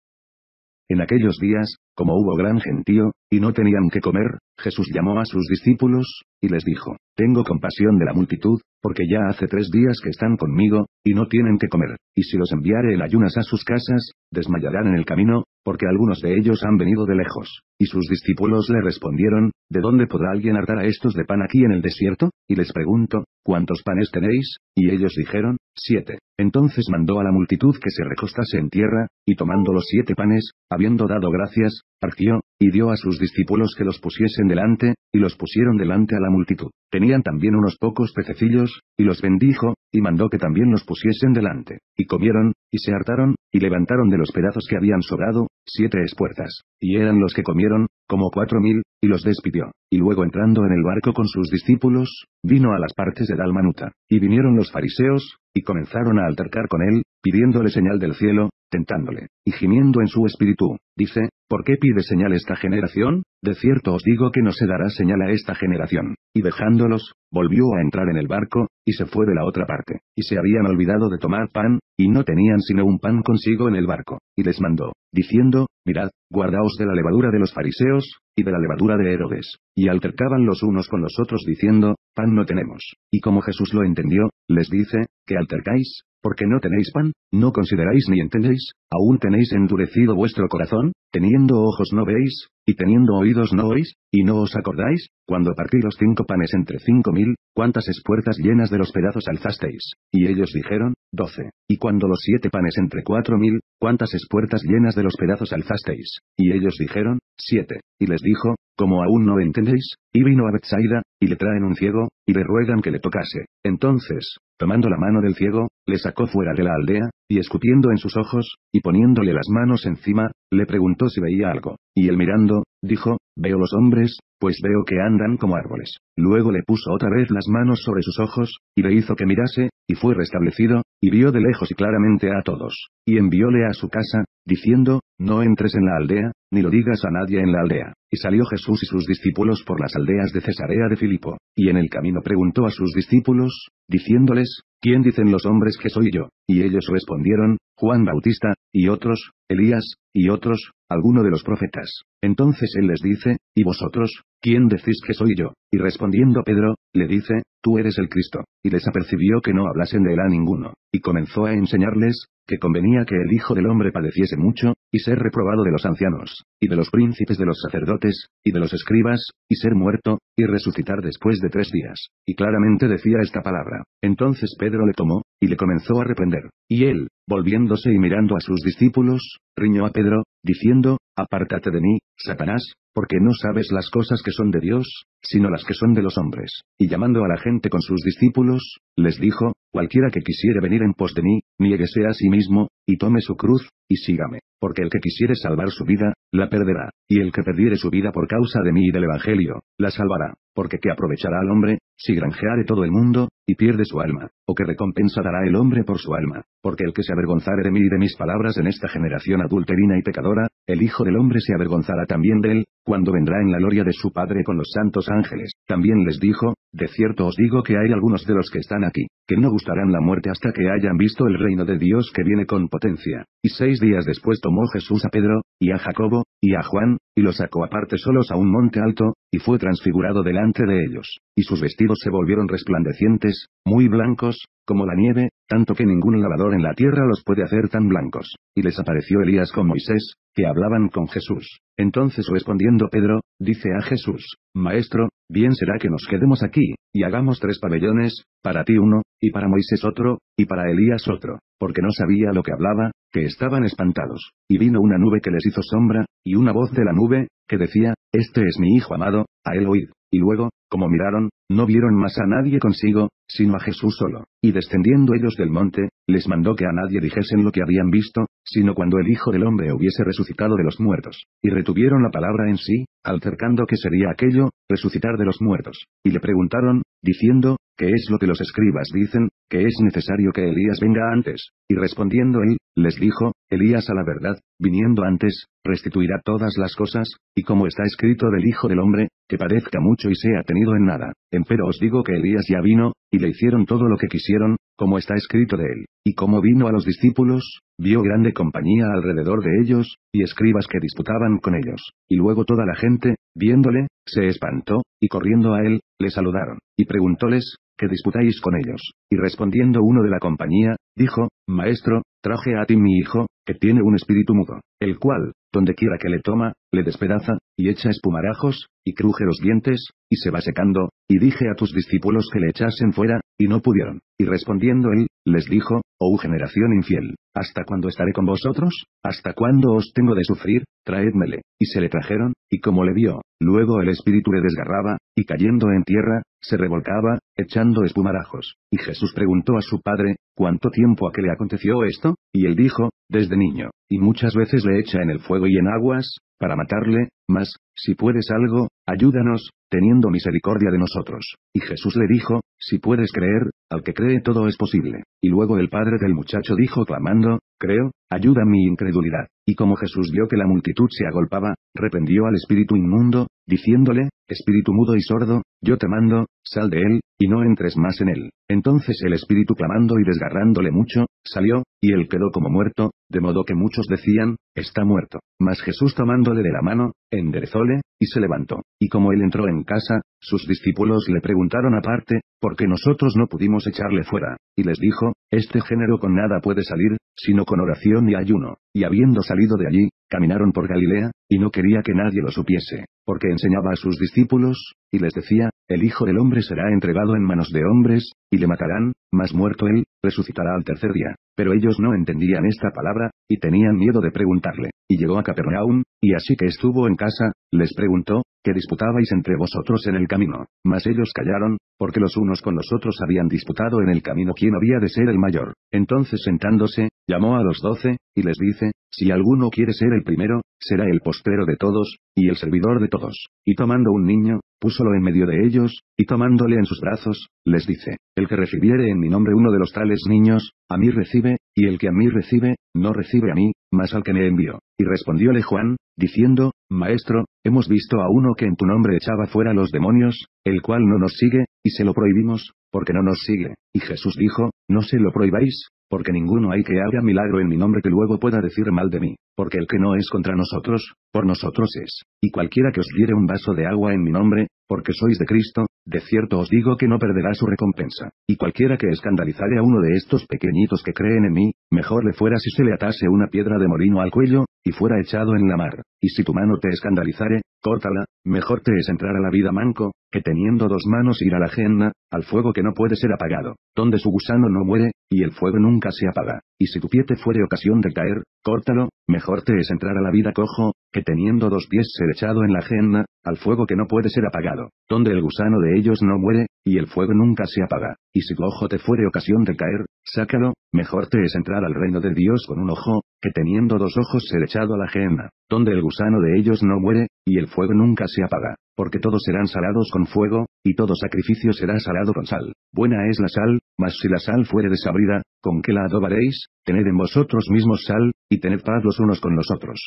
En aquellos días, como hubo gran gentío, y no tenían que comer, Jesús llamó a sus discípulos, y les dijo, tengo compasión de la multitud, porque ya hace 3 días que están conmigo, y no tienen que comer, y si los enviare en ayunas a sus casas, desmayarán en el camino, porque algunos de ellos han venido de lejos. Y sus discípulos le respondieron, ¿de dónde podrá alguien hartar a estos de pan aquí en el desierto? Y les pregunto, ¿cuántos panes tenéis? Y ellos dijeron, 7. Entonces mandó a la multitud que se recostase en tierra, y tomando los 7 panes, habiendo dado gracias, partió, y dio a sus discípulos que los pusiesen delante, y los pusieron delante a la multitud. Tenían también unos pocos pececillos, y los bendijo, y mandó que también los pusiesen delante. Y comieron, y se hartaron, y levantaron de los pedazos que habían sobrado, 7 espuertas. Y eran los que comieron, como 4000, y los despidió. Y luego entrando en el barco con sus discípulos, vino a las partes de Dalmanuta. Y vinieron los fariseos, y comenzaron a altercar con él, pidiéndole señal del cielo, tentándole. Y gimiendo en su espíritu, dice, ¿por qué pide señal esta generación? De cierto os digo que no se dará señal a esta generación. Y dejándolos, volvió a entrar en el barco, y se fue de la otra parte. Y se habían olvidado de tomar pan, y no tenían sino un pan consigo en el barco. Y les mandó, diciendo, mirad, guardaos de la levadura de los fariseos, y de la levadura de Herodes. Y altercaban los unos con los otros diciendo, pan no tenemos. Y como Jesús lo entendió, les dice, ¿qué altercáis? ¿Porque no tenéis pan? ¿No consideráis ni entendéis? ¿Aún tenéis endurecido vuestro corazón? Teniendo ojos no veis, y teniendo oídos no oís, y no os acordáis, cuando partí los 5 panes entre 5000, ¿cuántas espuertas llenas de los pedazos alzasteis? Y ellos dijeron, 12. Y cuando los 7 panes entre 4000, ¿cuántas espuertas llenas de los pedazos alzasteis? Y ellos dijeron, 7. Y les dijo, como aún no entendéis, y vino a Betsaida, y le traen un ciego, y le ruegan que le tocase. Entonces, tomando la mano del ciego, le sacó fuera de la aldea, y escupiendo en sus ojos, y poniéndole las manos encima, le preguntó si veía algo. Y él mirando, dijo, veo los hombres, pues veo que andan como árboles. Luego le puso otra vez las manos sobre sus ojos, y le hizo que mirase, y fue restablecido, y vio de lejos y claramente a todos. Y envióle a su casa, diciendo, no entres en la aldea, ni lo digas a nadie en la aldea. Y salió Jesús y sus discípulos por las aldeas de Cesarea de Filipo. Y en el camino preguntó a sus discípulos, diciéndoles, ¿quién dicen los hombres que soy yo? Y ellos respondieron, Juan Bautista, y otros, Elías, y otros, alguno de los profetas. Entonces él les dice, ¿y vosotros, quién decís que soy yo? Y respondiendo Pedro, le dice, tú eres el Cristo. Y les apercibió que no hablasen de él a ninguno. Y comenzó a enseñarles, que convenía que el Hijo del Hombre padeciese mucho, y ser reprobado de los ancianos, y de los príncipes de los sacerdotes, y de los escribas, y ser muerto, y resucitar después de 3 días. Y claramente decía esta palabra. Entonces Pedro le tomó, y le comenzó a reprender. Y él, volviéndose y mirando a sus discípulos, riñó a Pedro, diciendo, apártate de mí, Satanás, porque no sabes las cosas que son de Dios, sino las que son de los hombres. Y llamando a la gente con sus discípulos, les dijo, cualquiera que quisiere venir en pos de mí, niéguese a sí mismo, y tome su cruz, y sígame. Porque el que quisiere salvar su vida, la perderá, y el que perdiere su vida por causa de mí y del Evangelio, la salvará. Porque ¿qué aprovechará al hombre, si granjeare todo el mundo, y pierde su alma? ¿O qué recompensa dará el hombre por su alma? Porque el que se avergonzare de mí y de mis palabras en esta generación adulterina y pecadora, el Hijo del Hombre se avergonzará también de él, cuando vendrá en la gloria de su Padre con los santos ángeles. También les dijo, de cierto os digo que hay algunos de los que están aquí, que no gustarán la muerte hasta que hayan visto el reino de Dios que viene con potencia. Y 6 días después tomó Jesús a Pedro, y a Jacobo, y a Juan, y los sacó aparte solos a un monte alto, y fue transfigurado delante de ellos. Y sus vestidos se volvieron resplandecientes, muy blancos, como la nieve, tanto que ningún lavador en la tierra los puede hacer tan blancos. Y les apareció Elías con Moisés, que hablaban con Jesús. Entonces respondiendo Pedro, dice a Jesús, Maestro, bien será que nos quedemos aquí, y hagamos 3 pabellones, para ti uno, y para Moisés otro, y para Elías otro. Porque no sabía lo que hablaba, que estaban espantados. Y vino una nube que les hizo sombra, y una voz de la nube, que decía, Este es mi Hijo amado, a él oíd. Y luego, como miraron, no vieron más a nadie consigo, sino a Jesús solo. Y descendiendo ellos del monte, les mandó que a nadie dijesen lo que habían visto, sino cuando el Hijo del Hombre hubiese resucitado de los muertos. Y retuvieron la palabra en sí, altercando que sería aquello, resucitar de los muertos. Y le preguntaron, diciendo, ¿qué es lo que los escribas dicen, que es necesario que Elías venga antes? Y respondiendo él, les dijo, Elías a la verdad, viniendo antes, restituirá todas las cosas, y como está escrito del Hijo del Hombre, que padezca mucho y sea tenido en nada. Empero os digo que Elías ya vino, y le hicieron todo lo que quisieron, como está escrito de él. Y como vino a los discípulos, vio grande compañía alrededor de ellos, y escribas que disputaban con ellos. Y luego toda la gente, viéndole, se espantó, y corriendo a él, le saludaron. Y preguntóles, ¿qué disputáis con ellos? Y respondiendo uno de la compañía, dijo, Maestro, traje a ti mi hijo, que tiene un espíritu mudo, el cual, donde quiera que le toma, le despedaza, y echa espumarajos, y cruje los dientes, y se va secando, y dije a tus discípulos que le echasen fuera, y no pudieron. Y respondiendo él, les dijo, oh generación infiel, ¿hasta cuándo estaré con vosotros? ¿Hasta cuándo os tengo de sufrir? Traédmele. Y se le trajeron, y como le vio, luego el espíritu le desgarraba, y cayendo en tierra, se revolcaba, echando espumarajos. Y Jesús preguntó a su padre, ¿cuánto tiempo a que le aconteció esto? Y él dijo, desde niño, y muchas veces le echa en el fuego y en aguas, para matarle, mas, si puedes algo, ayúdanos, teniendo misericordia de nosotros. Y Jesús le dijo, si puedes creer, al que cree todo es posible. Y luego el padre del muchacho dijo clamando, creo, ayuda mi incredulidad. Y como Jesús vio que la multitud se agolpaba, reprendió al espíritu inmundo, diciéndole, espíritu mudo y sordo, yo te mando, sal de él, y no entres más en él. Entonces el espíritu clamando y desgarrándole mucho, salió, y él quedó como muerto, de modo que muchos decían, está muerto. Mas Jesús tomándole de la mano, enderezóle, y se levantó. Y como él entró en casa, sus discípulos le preguntaron aparte, ¿por qué nosotros no pudimos echarle fuera? Y les dijo, este género con nada puede salir, sino con oración y ayuno. Y habiendo salido de allí, caminaron por Galilea, y no quería que nadie lo supiese, porque enseñaba a sus discípulos, y les decía, el Hijo del Hombre será entregado en manos de hombres, y le matarán, mas muerto él, resucitará al tercer día. Pero ellos no entendían esta palabra, y tenían miedo de preguntarle. Y llegó a Capernaum, y así que estuvo en casa, les preguntó, ¿qué disputabais entre vosotros en el camino? Mas ellos callaron, porque los unos con los otros habían disputado en el camino quién había de ser el mayor. Entonces sentándose, llamó a los 12, y les dice, si alguno quiere ser el primero, será el postrero de todos, y el servidor de todos. Y tomando un niño, púsolo en medio de ellos, y tomándole en sus brazos, les dice, el que recibiere en mi nombre uno de los tales niños, a mí recibe, y el que a mí recibe, no recibe a mí, mas al que me envió. Y respondióle Juan, diciendo, Maestro, hemos visto a uno que en tu nombre echaba fuera los demonios, el cual no nos sigue, y se lo prohibimos, porque no nos sigue. Y Jesús dijo, no se lo prohibáis, porque ninguno hay que haga milagro en mi nombre que luego pueda decir mal de mí, porque el que no es contra nosotros, por nosotros es. Y cualquiera que os diere un vaso de agua en mi nombre, porque sois de Cristo, de cierto os digo que no perderá su recompensa. Y cualquiera que escandalizare a uno de estos pequeñitos que creen en mí, mejor le fuera si se le atase una piedra de molino al cuello, y fuera echado en la mar. Y si tu mano te escandalizare, córtala, mejor te es entrar a la vida manco, que teniendo dos manos ir a la gehenna, al fuego que no puede ser apagado, donde su gusano no muere, y el fuego nunca se apaga. Y si tu pie te fuere ocasión de caer, córtalo, mejor te es entrar a la vida cojo, que teniendo dos pies ser echado en la gehenna, al fuego que no puede ser apagado, donde el gusano de ellos no muere, y el fuego nunca se apaga. Y si tu ojo te fuere ocasión de caer, sácalo, mejor te es entrar al reino de Dios con un ojo, que teniendo dos ojos ser echado a la gehenna, donde el gusano de ellos no muere, y el fuego nunca se apaga. Porque todos serán salados con fuego, y todo sacrificio será salado con sal. Buena es la sal, mas si la sal fuere desabrida, ¿con qué la adobaréis? Tened en vosotros mismos sal, y tened paz los unos con los otros.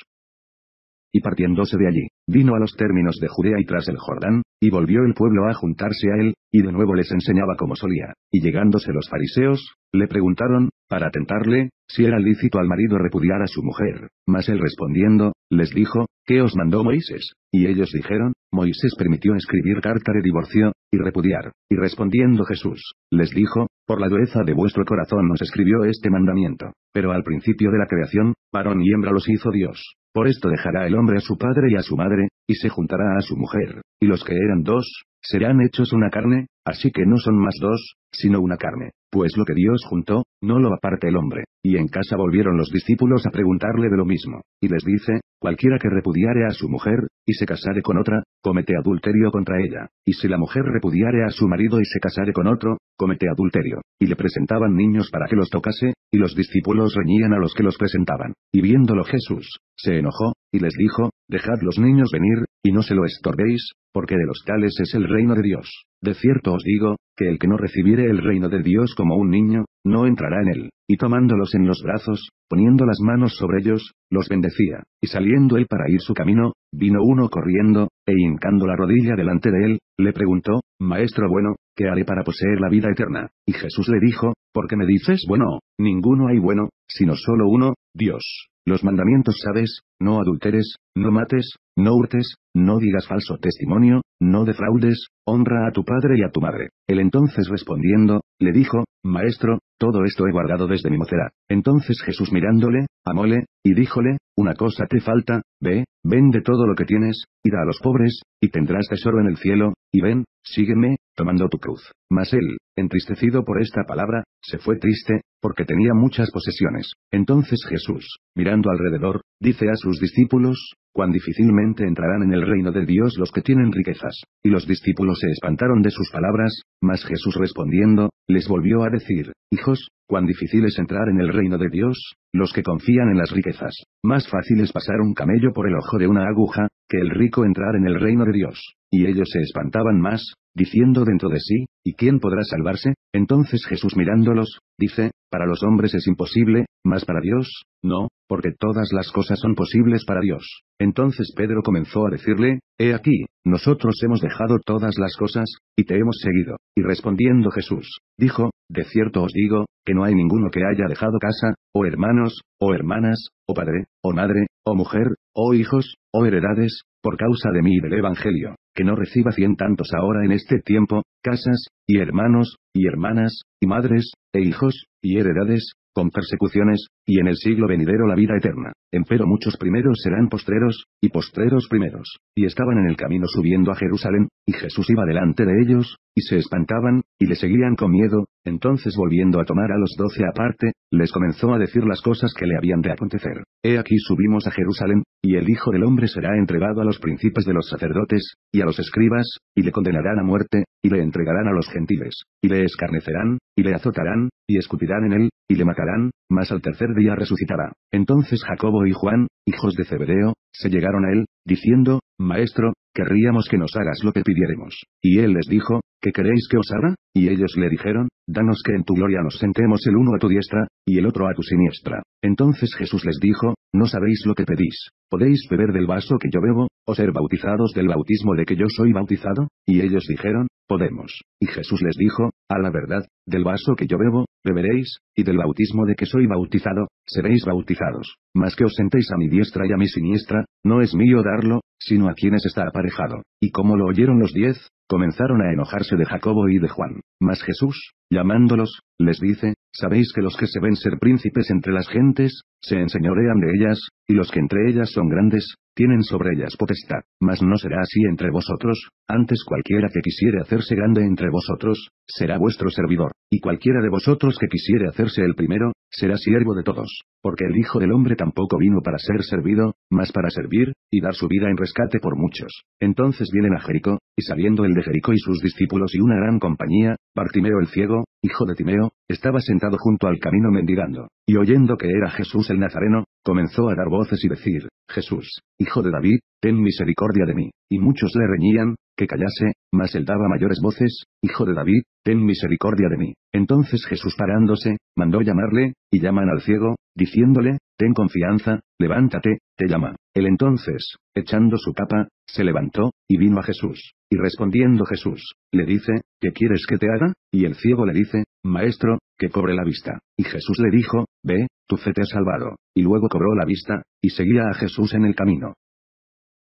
Y partiéndose de allí, vino a los términos de Judea y tras el Jordán, y volvió el pueblo a juntarse a él, y de nuevo les enseñaba como solía. Y llegándose los fariseos, le preguntaron, para tentarle, si era lícito al marido repudiar a su mujer. Mas él respondiendo, les dijo, ¿qué os mandó Moisés? Y ellos dijeron, Moisés permitió escribir carta de divorcio, y repudiar. Y respondiendo Jesús, les dijo, por la dureza de vuestro corazón os escribió este mandamiento. Pero al principio de la creación, varón y hembra los hizo Dios. Por esto dejará el hombre a su padre y a su madre, y se juntará a su mujer, y los que eran dos, serán hechos una carne, así que no son más dos, sino una carne. Pues lo que Dios juntó, no lo aparte el hombre. Y en casa volvieron los discípulos a preguntarle de lo mismo. Y les dice, cualquiera que repudiare a su mujer, y se casare con otra, comete adulterio contra ella. Y si la mujer repudiare a su marido y se casare con otro, comete adulterio. Y le presentaban niños para que los tocase, y los discípulos reñían a los que los presentaban. Y viéndolo Jesús, se enojó, y les dijo, dejad los niños venir, y no se lo estorbéis, porque de los tales es el reino de Dios. De cierto os digo, que el que no recibiere el reino de Dios como un niño, no entrará en él. Y tomándolos en los brazos, poniendo las manos sobre ellos, los bendecía. Y saliendo él para ir su camino, vino uno corriendo, e hincando la rodilla delante de él, le preguntó, Maestro bueno, ¿qué haré para poseer la vida eterna? Y Jesús le dijo, ¿por qué me dices bueno? Ninguno hay bueno, sino solo uno, Dios. los mandamientos sabes: no adulteres, no mates, no hurtes, no digas falso testimonio, no defraudes, honra a tu padre y a tu madre. Él entonces respondiendo, le dijo: Maestro, todo esto he guardado desde mi mocedad. Entonces Jesús mirándole, amóle, y díjole: una cosa te falta, ve, vende todo lo que tienes, y da a los pobres, y tendrás tesoro en el cielo, y ven, sígueme, tomando tu cruz. Mas él, entristecido por esta palabra, se fue triste, porque tenía muchas posesiones. Entonces Jesús, mirando alrededor, dice a sus discípulos: cuán difícilmente entrarán en el reino de Dios los que tienen riquezas. Y los discípulos se espantaron de sus palabras, mas Jesús respondiendo, les volvió a decir: hijos, cuán difícil es entrar en el reino de Dios, los que confían en las riquezas. Más fácil es pasar un camello por el ojo de una aguja, que el rico entrar en el reino de Dios. Y ellos se espantaban más, diciendo dentro de sí: ¿y quién podrá salvarse? Entonces Jesús mirándolos, dice: para los hombres es imposible, mas para Dios, no, porque todas las cosas son posibles para Dios. Entonces Pedro comenzó a decirle: he aquí, nosotros hemos dejado todas las cosas, y te hemos seguido. Y respondiendo Jesús, dijo: de cierto os digo, que no hay ninguno que haya dejado casa, o hermanos, o hermanas, o padre, o madre, o mujer, o hijos, o heredades, por causa de mí y del Evangelio, que no reciba 100 tantos ahora en este tiempo, casas, y hermanos, y hermanas, y madres, e hijos, y heredades, con persecuciones, y en el siglo venidero la vida eterna. Empero muchos primeros serán postreros, y postreros primeros. Y estaban en el camino subiendo a Jerusalén, y Jesús iba delante de ellos, y se espantaban, y le seguían con miedo. Entonces volviendo a tomar a los 12 aparte, les comenzó a decir las cosas que le habían de acontecer. He aquí subimos a Jerusalén, y el Hijo del Hombre será entregado a los príncipes de los sacerdotes, y a los escribas, y le condenarán a muerte, y le entregarán a los gentiles, y le escarnecerán, y le azotarán, y escupirán en él, y le matarán, mas al tercer día resucitará. Entonces Jacobo y Juan, hijos de Zebedeo, se llegaron a él, diciendo: Maestro, querríamos que nos hagas lo que pidiéremos. Y él les dijo: ¿qué queréis que os haga? Y ellos le dijeron: danos que en tu gloria nos sentemos el uno a tu diestra, y el otro a tu siniestra. Entonces Jesús les dijo: no sabéis lo que pedís. ¿Podéis beber del vaso que yo bebo, o ser bautizados del bautismo de que yo soy bautizado? Y ellos dijeron: podemos. Y Jesús les dijo: a la verdad, del vaso que yo bebo, beberéis, y del bautismo de que soy bautizado, seréis bautizados. Mas que os sentéis a mi diestra y a mi siniestra, no es mío darlo, sino a quienes está aparejado. Y como lo oyeron los 10, comenzaron a enojarse de Jacobo y de Juan. Mas Jesús, llamándolos, les dice: sabéis que los que se ven ser príncipes entre las gentes, se enseñorean de ellas, y los que entre ellas son grandes, tienen sobre ellas potestad. Mas no será así entre vosotros, antes cualquiera que quisiere hacerse grande entre vosotros, será vuestro servidor, y cualquiera de vosotros que quisiere hacerse el primero, será siervo de todos. Porque el Hijo del Hombre tampoco vino para ser servido, mas para servir, y dar su vida en rescate por muchos. Entonces vienen a Jericó, y saliendo el de Jericó y sus discípulos y una gran compañía, Bartimeo el ciego, hijo de Timeo, estaba sentado junto al camino mendigando. Y oyendo que era Jesús el Nazareno, comenzó a dar voces y decir: Jesús, hijo de David, ten misericordia de mí. Y muchos le reñían, que callase, mas él daba mayores voces: Hijo de David, ten misericordia de mí. Entonces Jesús parándose, mandó llamarle, y llaman al ciego, diciéndole: ten confianza, levántate, te llama. Él entonces, echando su capa, se levantó, y vino a Jesús. Y respondiendo Jesús, le dice: ¿qué quieres que te haga? Y el ciego le dice: Maestro, que cobre la vista. Y Jesús le dijo: ve, tu fe te ha salvado. Y luego cobró la vista, y seguía a Jesús en el camino.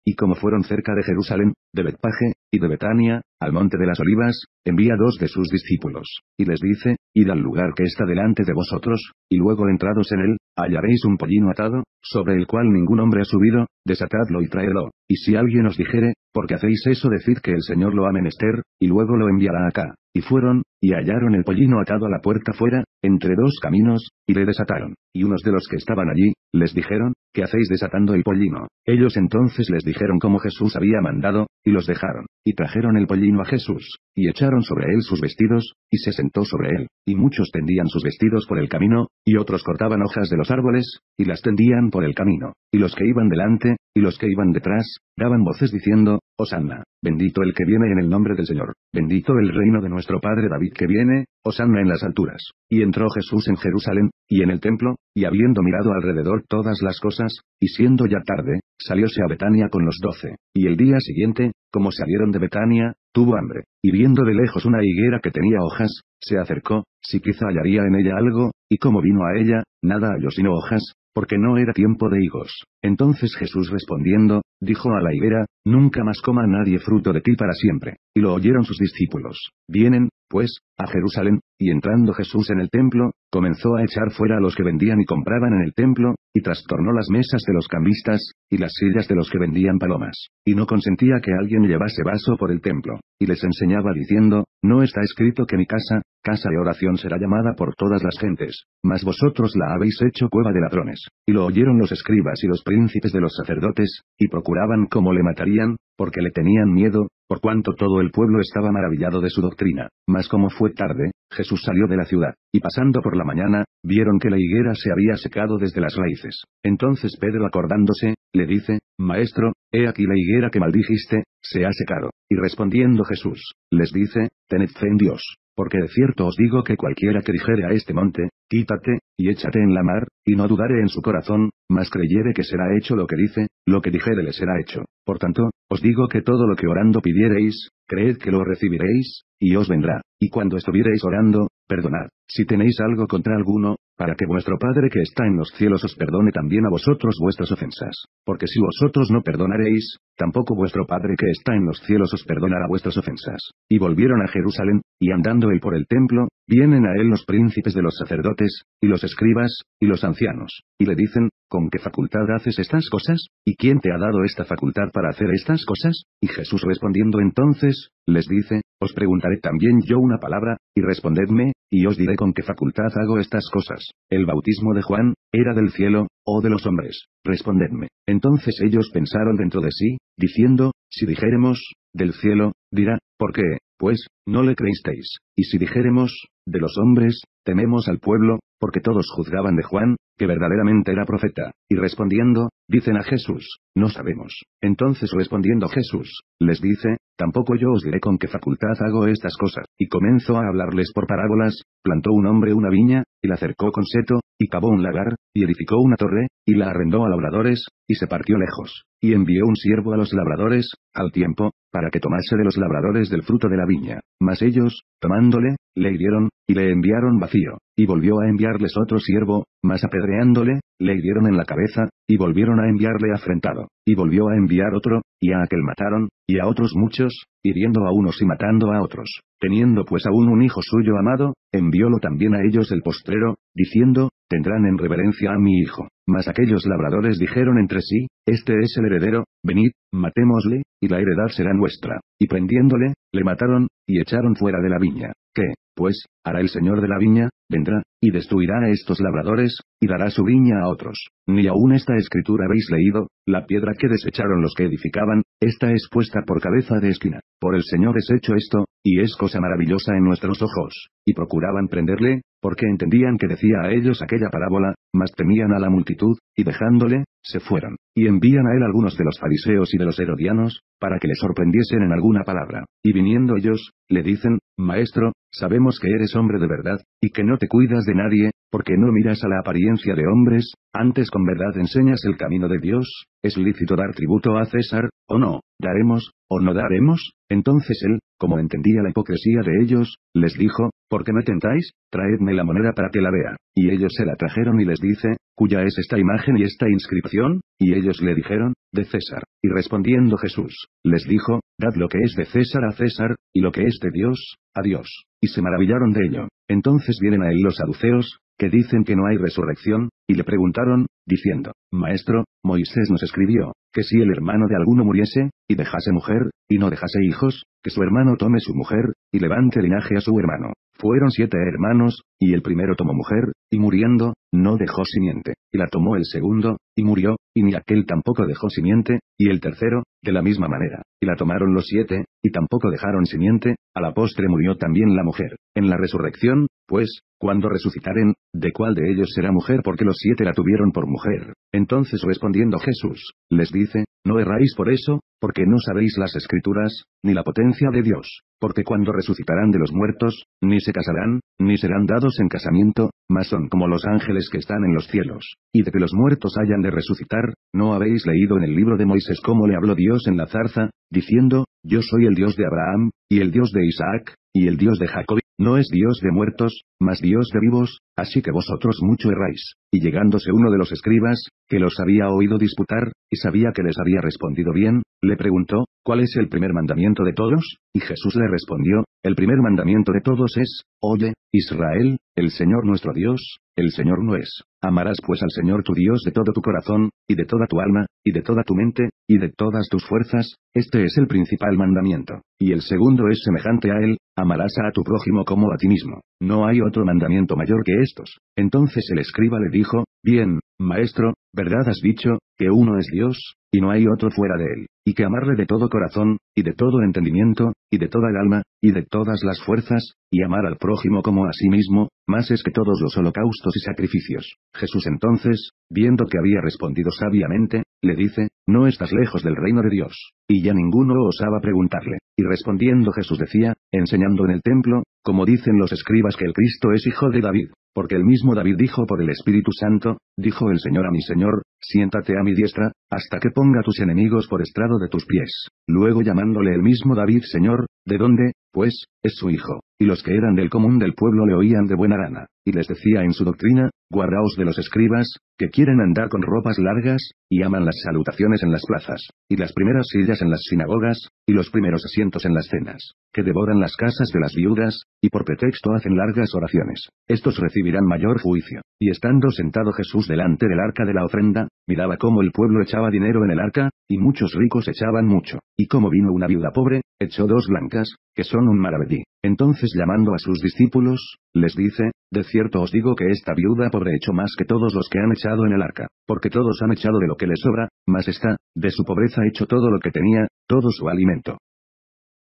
Y como fueron cerca de Jerusalén, de Betpaje, y de Betania, al monte de las olivas, envía 2 de sus discípulos, y les dice: id al lugar que está delante de vosotros, y luego entrados en él, hallaréis un pollino atado, sobre el cual ningún hombre ha subido, desatadlo y traedlo. Y si alguien os dijere: ¿por qué hacéis eso? Decid que el Señor lo ha menester, y luego lo enviará acá. Y fueron, y hallaron el pollino atado a la puerta fuera, entre 2 caminos, y le desataron. Y unos de los que estaban allí, les dijeron: ¿qué hacéis desatando el pollino? Ellos entonces les dijeron como Jesús había mandado, y los dejaron. Y trajeron el pollino a Jesús, y echaron sobre él sus vestidos, y se sentó sobre él. Y muchos tendían sus vestidos por el camino, y otros cortaban hojas de los árboles, y las tendían por el camino. Y los que iban delante, y los que iban detrás, daban voces diciendo: Hosanna, bendito el que viene en el nombre del Señor, bendito el reino de nuestro padre David que viene, Hosanna en las alturas. Y entró Jesús en Jerusalén, y en el templo, y habiendo mirado alrededor todas las cosas, y siendo ya tarde, salióse a Betania con los 12. Y el día siguiente, como salieron de Betania, tuvo hambre, y viendo de lejos una higuera que tenía hojas, se acercó, si quizá hallaría en ella algo, y como vino a ella, nada halló sino hojas, porque no era tiempo de higos. Entonces Jesús respondiendo, dijo a la higuera, nunca más coma nadie fruto de ti para siempre. Y lo oyeron sus discípulos. Vienen, pues, a Jerusalén, y entrando Jesús en el templo, comenzó a echar fuera a los que vendían y compraban en el templo, y trastornó las mesas de los cambistas, y las sillas de los que vendían palomas. Y no consentía que alguien llevase vaso por el templo. Y les enseñaba diciendo, no está escrito que mi casa, casa de oración será llamada por todas las gentes, mas vosotros la habéis hecho cueva de ladrones. Y lo oyeron los escribas y los príncipes de los sacerdotes, y procuraban cómo le matarían, porque le tenían miedo, por cuanto todo el pueblo estaba maravillado de su doctrina. Mas como fue tarde, Jesús salió de la ciudad, y pasando por la mañana, vieron que la higuera se había secado desde las raíces. Entonces Pedro acordándose, le dice, Maestro, he aquí la higuera que maldijiste, se ha secado. Y respondiendo Jesús, les dice, tened fe en Dios. Porque de cierto os digo que cualquiera que dijere a este monte, quítate, y échate en la mar, y no dudare en su corazón, mas creyere que será hecho lo que dice, lo que dijere le será hecho. Por tanto, os digo que todo lo que orando pidiereis, creed que lo recibiréis, y os vendrá. Y cuando estuviereis orando, perdonad, si tenéis algo contra alguno, para que vuestro Padre que está en los cielos os perdone también a vosotros vuestras ofensas. Porque si vosotros no perdonaréis, tampoco vuestro Padre que está en los cielos os perdonará vuestras ofensas. Y volvieron a Jerusalén, y andando él por el templo, vienen a él los príncipes de los sacerdotes, y los escribas, y los ancianos, y le dicen, ¿con qué facultad haces estas cosas? ¿Y quién te ha dado esta facultad para hacer estas cosas? Y Jesús respondiendo entonces, les dice, os preguntaré también yo una palabra, y respondedme, y os diré con qué facultad hago estas cosas. ¿El bautismo de Juan, era del cielo, o de los hombres? Respondedme. Entonces ellos pensaron dentro de sí, diciendo, si dijéremos, del cielo, dirá, ¿por qué, pues, no le creísteis? Y si dijéremos, de los hombres, tememos al pueblo, porque todos juzgaban de Juan, que verdaderamente era profeta. Y respondiendo, dicen a Jesús, no sabemos. Entonces respondiendo Jesús, les dice, tampoco yo os diré con qué facultad hago estas cosas. Y comenzó a hablarles por parábolas, plantó un hombre una viña, y la cercó con seto, y cavó un lagar, y edificó una torre, y la arrendó a labradores, y se partió lejos. Y envió un siervo a los labradores, al tiempo, para que tomase de los labradores del fruto de la viña. Mas ellos, tomándole, le hirieron, y le enviaron vacío. Y volvió a enviarles otro siervo, mas apedreándole, le hirieron en la cabeza, y volvieron a enviarle afrentado. Y volvió a enviar otro, y a aquel mataron, y a otros muchos, hiriendo a unos y matando a otros. Teniendo pues aún un hijo suyo amado, enviólo también a ellos el postrero, diciendo, tendrán en reverencia a mi hijo. Mas aquellos labradores dijeron entre sí, este es el heredero, venid, matémosle, y la heredad será nuestra. Y prendiéndole, le mataron, y echaron fuera de la viña. ¿Qué, pues, hará el señor de la viña? Vendrá, y destruirá a estos labradores, y dará su viña a otros. Ni aún esta escritura habéis leído, la piedra que desecharon los que edificaban, esta es puesta por cabeza de esquina. Por el Señor es hecho esto, y es cosa maravillosa en nuestros ojos. Y procuraban prenderle, porque entendían que decía a ellos aquella parábola, mas temían a la multitud, y dejándole, se fueron. Y envían a él algunos de los fariseos y de los herodianos, para que le sorprendiesen en alguna palabra. Y viniendo ellos, le dicen, Maestro, sabemos que eres hombre de verdad, y que no te cuidas de nadie, porque no miras a la apariencia de hombres, antes con verdad enseñas el camino de Dios. ¿Es lícito dar tributo a César, o no? ¿Daremos, o no daremos? Entonces él, como entendía la hipocresía de ellos, les dijo, ¿por qué me tentáis? Traedme la moneda para que la vea. Y ellos se la trajeron y les dice, ¿cuya es esta imagen y esta inscripción? Y ellos le dijeron, de César. Y respondiendo Jesús, les dijo, dad lo que es de César a César, y lo que es de Dios, a Dios. Y se maravillaron de ello. Entonces vienen a él los saduceos, que dicen que no hay resurrección, y le preguntaron, diciendo, Maestro, Moisés nos escribió, que si el hermano de alguno muriese, y dejase mujer, y no dejase hijos, que su hermano tome su mujer, y levante linaje a su hermano. Fueron 7 hermanos, y el primero tomó mujer, y muriendo, no dejó simiente. Y la tomó el segundo, y murió, y ni aquel tampoco dejó simiente, y el tercero, de la misma manera. Y la tomaron los 7, y tampoco dejaron simiente, a la postre murió también la mujer. En la resurrección, pues, cuando resucitaren, ¿de cuál de ellos será mujer? Porque los 7 la tuvieron por mujer. Entonces respondiendo Jesús, les dice, no erráis por eso, porque no sabéis las escrituras, ni la potencia de Dios. Porque cuando resucitarán de los muertos, ni se casarán, ni serán dados en casamiento, mas son como los ángeles que están en los cielos. Y de que los muertos hayan de resucitar, ¿no habéis leído en el libro de Moisés cómo le habló Dios en la zarza, diciendo, yo soy el Dios de Abraham, y el Dios de Isaac, y el Dios de Jacob? no es Dios de muertos, mas Dios de vivos, así que vosotros mucho erráis. Y llegándose uno de los escribas, que los había oído disputar, y sabía que les había respondido bien, le preguntó, ¿cuál es el primer mandamiento de todos? Y Jesús le respondió, el primer mandamiento de todos es, oye, Israel, el Señor nuestro Dios, el Señor no es. Amarás pues al Señor tu Dios de todo tu corazón, y de toda tu alma, y de toda tu mente, y de todas tus fuerzas, este es el principal mandamiento. Y el segundo es semejante a él, amarás a tu prójimo como a ti mismo. No hay otro mandamiento mayor que estos. Entonces el escriba le dijo, bien, maestro, verdad has dicho, que uno es Dios, y no hay otro fuera de él, y que amarle de todo corazón, y de todo entendimiento, y de toda el alma, y de todas las fuerzas, y amar al prójimo como a sí mismo, más es que todos los holocaustos y sacrificios. Jesús entonces, viendo que había respondido sabiamente, le dice, no estás lejos del reino de Dios. Y ya ninguno osaba preguntarle. Y respondiendo Jesús decía, enseñando en el templo, como dicen los escribas que el Cristo es hijo de David, porque el mismo David dijo por el Espíritu Santo, dijo el Señor a mi Señor, siéntate a mi diestra, hasta que ponga tus enemigos por estrado de tus pies. Luego llamándole el mismo David Señor, ¿de dónde, pues, es su hijo? Y los que eran del común del pueblo le oían de buena gana. Y les decía en su doctrina, guardaos de los escribas, que quieren andar con ropas largas, y aman las salutaciones en las plazas, y las primeras sillas en las sinagogas, y los primeros asientos en las cenas, que devoran las casas de las viudas, y por pretexto hacen largas oraciones. Estos recibirán mayor juicio. Y estando sentado Jesús delante del arca de la ofrenda, miraba cómo el pueblo echaba dinero en el arca, y muchos ricos echaban mucho. Y como vino una viuda pobre, echó 2 blancas, que son un maravedí. Entonces llamando a sus discípulos, les dice, de cierto os digo que esta viuda pobre echó más que todos los que han echado en el arca, porque todos han echado de lo que les sobra, mas esta, de su pobreza echó todo lo que tenía, todo su alimento.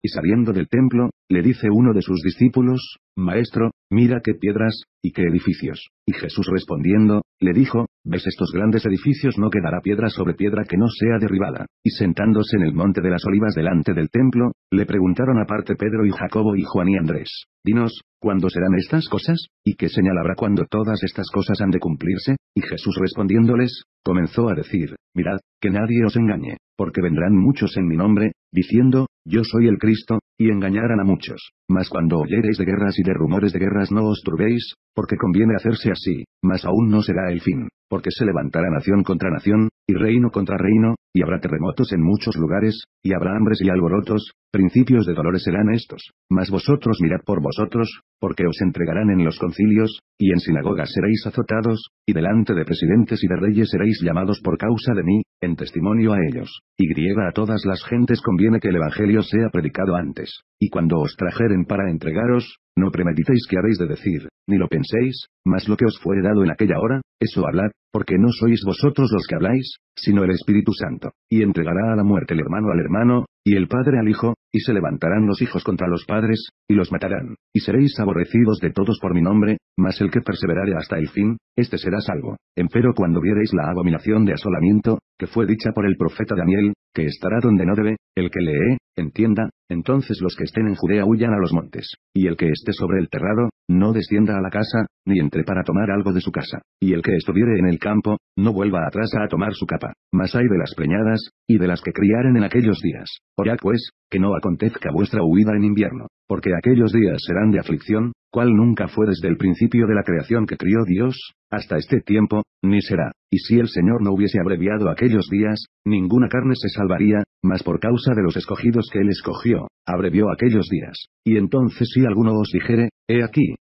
Y saliendo del templo, le dice uno de sus discípulos, Maestro, mira qué piedras, y qué edificios. Y Jesús respondiendo, le dijo, ¿ves estos grandes edificios? No quedará piedra sobre piedra que no sea derribada. Y sentándose en el monte de las olivas delante del templo, le preguntaron aparte Pedro y Jacobo y Juan y Andrés, dinos, ¿cuándo serán estas cosas? ¿Y qué señal habrá cuando todas estas cosas han de cumplirse? Y Jesús respondiéndoles, comenzó a decir, mirad, que nadie os engañe, porque vendrán muchos en mi nombre, diciendo, yo soy el Cristo, y engañarán a muchos. Mas cuando oyereis de guerras y de rumores de guerras no os turbéis, porque conviene hacerse así, mas aún no será el fin, porque se levantará nación contra nación, y reino contra reino, y habrá terremotos en muchos lugares, y habrá hambres y alborotos, principios de dolores serán estos. Mas vosotros mirad por vosotros, porque os entregarán en los concilios, y en sinagogas seréis azotados, y delante de presidentes y de reyes seréis llamados por causa de mí, en testimonio a ellos. Y a todas las gentes conviene que el evangelio sea predicado antes. Y cuando os trajeren para entregaros, no premeditéis qué habéis de decir, ni lo penséis, mas lo que os fuere dado en aquella hora, eso hablad, porque no sois vosotros los que habláis, sino el Espíritu Santo. Y entregará a la muerte el hermano al hermano, y el padre al hijo, y se levantarán los hijos contra los padres, y los matarán. Y seréis aborrecidos de todos por mi nombre, mas el que perseverare hasta el fin, este será salvo. Empero cuando viereis la abominación de asolamiento, que fue dicha por el profeta Daniel, que estará donde no debe, el que lee, entienda, entonces los que estén en Judea huyan a los montes, y el que esté sobre el terrado, no descienda a la casa, ni entre para tomar algo de su casa, y el que estuviere en el campo, no vuelva atrás a tomar su capa. Mas hay de las preñadas, y de las que criaren en aquellos días. Orad pues, que no acontezca vuestra huida en invierno, porque aquellos días serán de aflicción, cual nunca fue desde el principio de la creación que crió Dios, hasta este tiempo, ni será. Y si el Señor no hubiese abreviado aquellos días, ninguna carne se salvaría, mas por causa de los escogidos que Él escogió, abrevió aquellos días. Y entonces si alguno os dijere, he aquí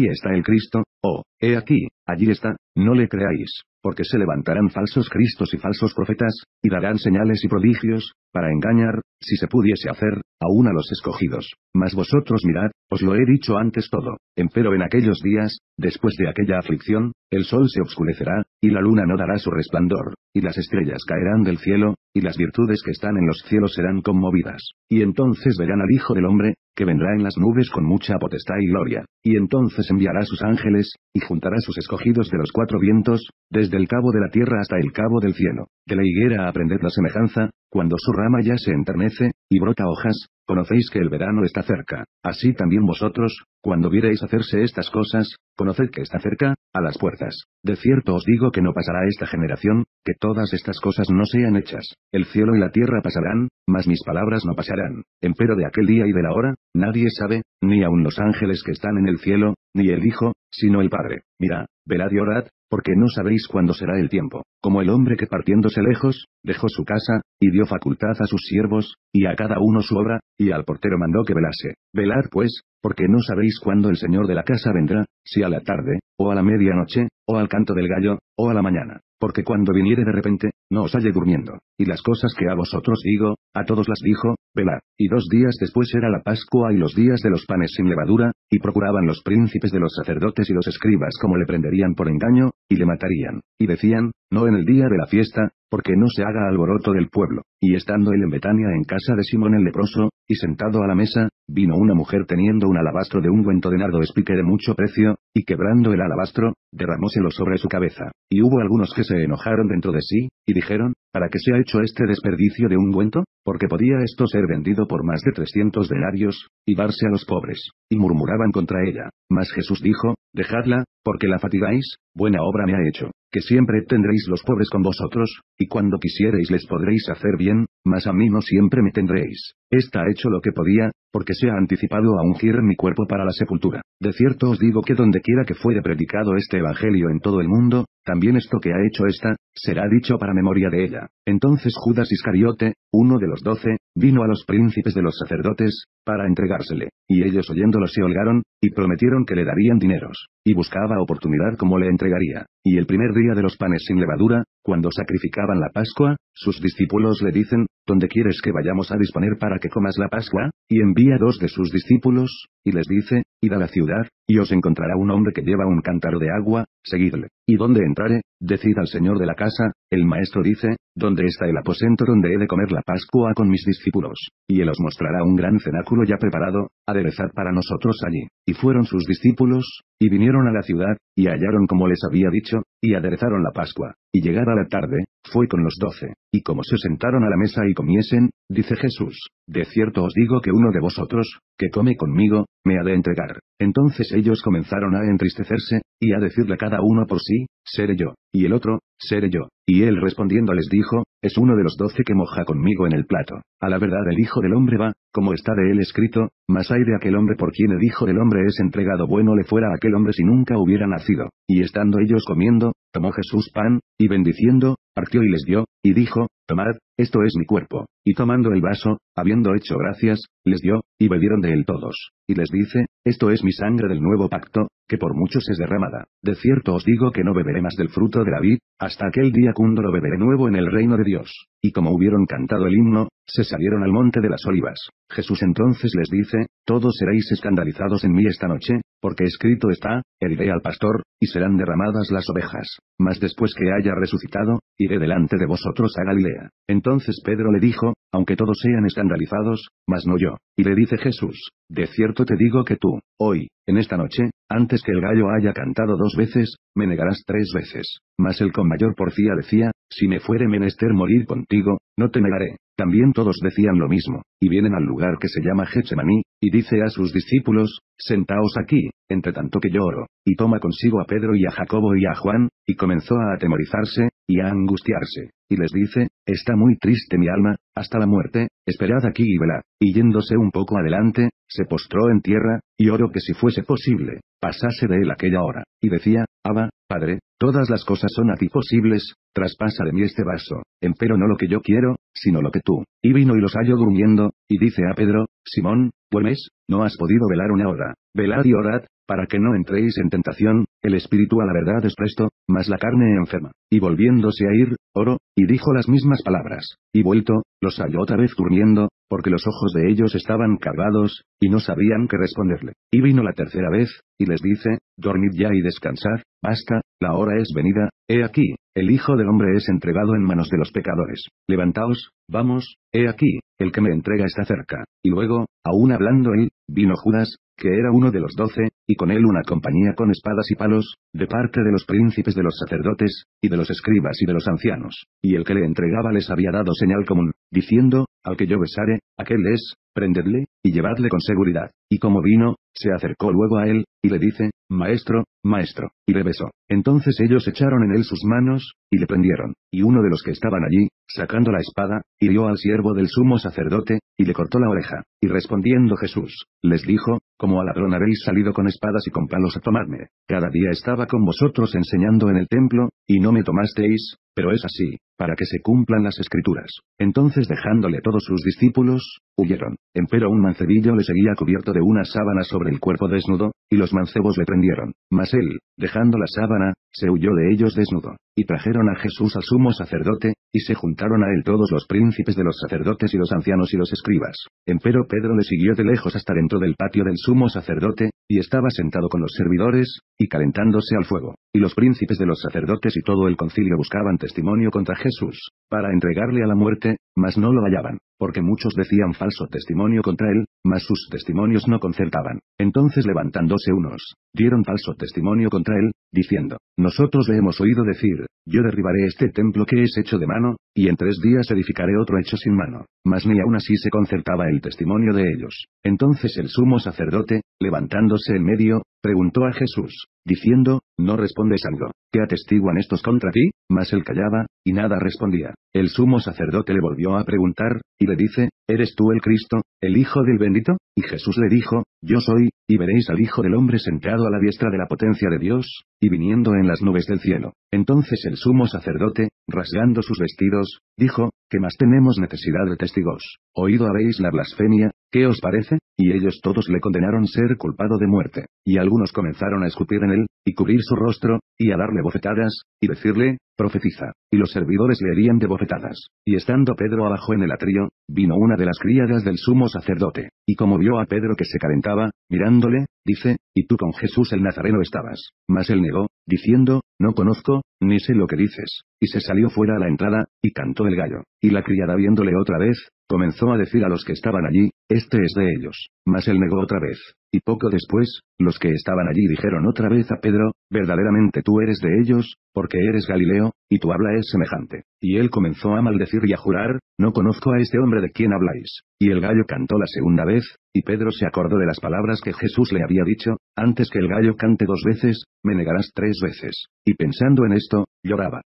está el Cristo, o, he aquí, allí está, no le creáis, porque se levantarán falsos cristos y falsos profetas, y darán señales y prodigios, para engañar, si se pudiese hacer, aún a los escogidos. Mas vosotros mirad, os lo he dicho antes todo. Empero en aquellos días, después de aquella aflicción, el sol se obscurecerá, y la luna no dará su resplandor, y las estrellas caerán del cielo, y las virtudes que están en los cielos serán conmovidas. Y entonces verán al Hijo del Hombre, que vendrá en las nubes con mucha potestad y gloria. Y entonces enviará sus ángeles, y juntará sus escogidos de los 4 vientos, desde el cabo de la tierra hasta el cabo del cielo. De la higuera aprended la semejanza, cuando su rama ya se enternece, y brota hojas, conocéis que el verano está cerca. Así también vosotros, cuando viereis hacerse estas cosas, conoced que está cerca, a las puertas. De cierto os digo que no pasará esta generación, que todas estas cosas no sean hechas. El cielo y la tierra pasarán, mas mis palabras no pasarán. Empero de aquel día y de la hora, nadie sabe, ni aun los ángeles que están en el cielo, ni el Hijo, sino el Padre. Mirad, velad y orad, porque no sabéis cuándo será el tiempo. Como el hombre que partiéndose lejos, dejó su casa, y dio facultad a sus siervos, y a cada uno su obra, y al portero mandó que velase. Velad pues, porque no sabéis cuándo el señor de la casa vendrá, si a la tarde, o a la medianoche, o al canto del gallo, o a la mañana. Porque cuando viniere de repente, no os halle durmiendo. Y las cosas que a vosotros digo, a todos las dijo, velad. Y 2 días después era la Pascua y los días de los panes sin levadura, y procuraban los príncipes de los sacerdotes y los escribas cómo le prenderían por engaño, y le matarían. Y decían, no en el día de la fiesta, porque no se haga alboroto del pueblo. Y estando él en Betania en casa de Simón el leproso, y sentado a la mesa, vino una mujer teniendo un alabastro de ungüento de nardo espique de mucho precio, y quebrando el alabastro, derramóselo sobre su cabeza. Y hubo algunos que se enojaron dentro de sí, y dijeron, ¿para qué se ha hecho este desperdicio de ungüento? Porque podía esto ser vendido por más de 300 denarios, y darse a los pobres. Y murmuraban contra ella. Mas Jesús dijo, dejadla, porque la fatigáis, buena obra me ha hecho. Que siempre tendréis los pobres con vosotros, y cuando quisiereis les podréis hacer bien, mas a mí no siempre me tendréis. Esta ha hecho lo que podía, porque se ha anticipado a ungir mi cuerpo para la sepultura. De cierto os digo que donde quiera que fuere predicado este evangelio en todo el mundo, también esto que ha hecho esta, será dicho para memoria de ella. Entonces Judas Iscariote, uno de los 12, vino a los príncipes de los sacerdotes, para entregársele. Y ellos oyéndolo se holgaron, y prometieron que le darían dineros. Y buscaba oportunidad como le entregaría. Y el primer día de los panes sin levadura, cuando sacrificaban la Pascua, sus discípulos le dicen, ¿dónde quieres que vayamos a disponer para que comas la Pascua? Y envía 2 de sus discípulos, y les dice, id a la ciudad, y os encontrará un hombre que lleva un cántaro de agua, seguidle. Y donde entrare, decid al señor de la casa, el maestro dice, ¿dónde está el aposento donde he de comer la Pascua con mis discípulos? Y él os mostrará un gran cenáculo ya preparado, aderezad para nosotros allí. Y fueron sus discípulos, y vinieron a la ciudad, y hallaron como les había dicho, y aderezaron la Pascua. Y llegada la tarde, fue con los 12. Y como se sentaron a la mesa y comiesen, dice Jesús, de cierto os digo que uno de vosotros, que come conmigo, me ha de entregar. Entonces ellos comenzaron a entristecerse, y a decirle cada uno por sí, seré yo, y el otro, seré yo. Y él respondiendo les dijo, es uno de los 12 que moja conmigo en el plato. A la verdad el Hijo del Hombre va, como está de él escrito, mas hay de aquel hombre por quien el Hijo del Hombre es entregado. Bueno le fuera a aquel hombre si nunca hubiera nacido. Y estando ellos comiendo, tomó Jesús pan, y bendiciendo, partió y les dio, y dijo, tomad, esto es mi cuerpo. Y tomando el vaso, habiendo hecho gracias, les dio, y bebieron de él todos. Y les dice, esto es mi sangre del nuevo pacto, que por muchos es derramada. De cierto os digo que no beberé más del fruto de la vid, hasta aquel día cuando lo beberé nuevo en el reino de Dios. Y como hubieron cantado el himno, se salieron al monte de las olivas. Jesús entonces les dice, todos seréis escandalizados en mí esta noche, porque escrito está, heriré al pastor, y serán derramadas las ovejas. Mas después que haya resucitado, iré delante de vosotros a Galilea. Entonces Pedro le dijo, aunque todos sean escandalizados, mas no yo. Y le dice Jesús, de cierto te digo que tú, hoy, en esta noche, antes que el gallo haya cantado 2 veces, me negarás 3 veces. Mas el con mayor porfía decía, si me fuere menester morir contigo, no te negaré. También todos decían lo mismo, y vienen al lugar que se llama Getsemaní, y dice a sus discípulos, sentaos aquí, entre tanto que yo oro. Y toma consigo a Pedro y a Jacobo y a Juan, y comenzó a atemorizarse, y a angustiarse. Y les dice, está muy triste mi alma, hasta la muerte, esperad aquí y velad. Y yéndose un poco adelante, se postró en tierra, y oró que si fuese posible, pasase de él aquella hora. Y decía, Abba, Padre, todas las cosas son a ti posibles, traspasa de mí este vaso, empero no lo que yo quiero, sino lo que tú. Y vino y los halló durmiendo, y dice a Pedro, Simón, ¿duermes? ¿No has podido velar una hora? Velad y orad, para que no entréis en tentación, el espíritu a la verdad es presto, mas la carne enferma. Y volviéndose a ir, oró, y dijo las mismas palabras. Y vuelto, los halló otra vez durmiendo, porque los ojos de ellos estaban cargados, y no sabían qué responderle. Y vino la tercera vez, y les dice, dormid ya y descansad, basta, la hora es venida, he aquí, el Hijo del Hombre es entregado en manos de los pecadores. Levantaos, vamos, he aquí, el que me entrega está cerca. Y luego, aún hablando él, vino Judas, que era uno de los 12, y con él una compañía con espadas y palos, de parte de los príncipes de los sacerdotes, y de los escribas y de los ancianos. Y el que le entregaba les había dado señal común, diciendo, al que yo besare, aquel es, prendedle, y llevadle con seguridad. Y como vino, se acercó luego a él, y le dice, Maestro, Maestro, y le besó. Entonces ellos echaron en él sus manos, y le prendieron. Y uno de los que estaban allí, sacando la espada, hirió al siervo del sumo sacerdote, y le cortó la oreja. Y respondiendo Jesús, les dijo, como a ladrón habéis salido con espadas y con palos a tomarme. Cada día estaba con vosotros enseñando en el templo, y no me tomasteis, pero es así, para que se cumplan las escrituras. Entonces dejándole todos sus discípulos, huyeron. Empero un mancebillo le seguía cubierto de una sábana sobre el cuerpo desnudo, y los mancebos le prendieron. Mas él, dejando la sábana, se huyó de ellos desnudo. Y trajeron a Jesús al sumo sacerdote, y se juntaron a él todos los príncipes de los sacerdotes y los ancianos y los escribas. Empero Pedro le siguió de lejos hasta dentro del patio del sumo sacerdote, y estaba sentado con los servidores, y calentándose al fuego. Y los príncipes de los sacerdotes y todo el concilio buscaban testimonio contra Jesús, para entregarle a la muerte, mas no lo hallaban, porque muchos decían falso testimonio contra él, mas sus testimonios no concertaban. Entonces levantándose unos, dieron falso testimonio contra él, diciendo, nosotros le hemos oído decir, yo derribaré este templo que es hecho de mano, y en 3 días edificaré otro hecho sin mano. Mas ni aun así se concertaba el testimonio de ellos. Entonces el sumo sacerdote, levantándose en medio, preguntó a Jesús, diciendo, ¿no respondes algo? ¿Qué atestiguan estos contra ti? Mas él callaba, y nada respondía. El sumo sacerdote le volvió a preguntar, y le dice, ¿eres tú el Cristo, el Hijo del bendito? Y Jesús le dijo, yo soy, y veréis al Hijo del Hombre sentado a la diestra de la potencia de Dios, y viniendo en las nubes del cielo. Entonces el sumo sacerdote, rasgando sus vestidos, dijo, ¿qué más tenemos necesidad de testigos? ¿Oído habéis la blasfemia? ¿Qué os parece? Y ellos todos le condenaron ser culpado de muerte. Y algunos comenzaron a escupir en él, y cubrir su rostro, y a darle bofetadas, y decirle, profetiza. Y los servidores le herían de bofetadas. Y estando Pedro abajo en el atrio, vino una de las criadas del sumo sacerdote, y como vio a Pedro que se calentaba, mirándole, dice, y tú con Jesús el Nazareno estabas. Mas él negó, diciendo, no conozco, ni sé lo que dices. Y se salió fuera a la entrada, y cantó el gallo. Y la criada viéndole otra vez, comenzó a decir a los que estaban allí, este es de ellos. Mas él negó otra vez. Y poco después, los que estaban allí dijeron otra vez a Pedro, verdaderamente tú eres de ellos, porque eres Galileo, y tu habla es semejante. Y él comenzó a maldecir y a jurar, no conozco a este hombre de quien habláis. Y el gallo cantó la segunda vez, y Pedro se acordó de las palabras que Jesús le había dicho, antes que el gallo cante 2 veces, me negarás 3 veces. Y pensando en esto, lloraba.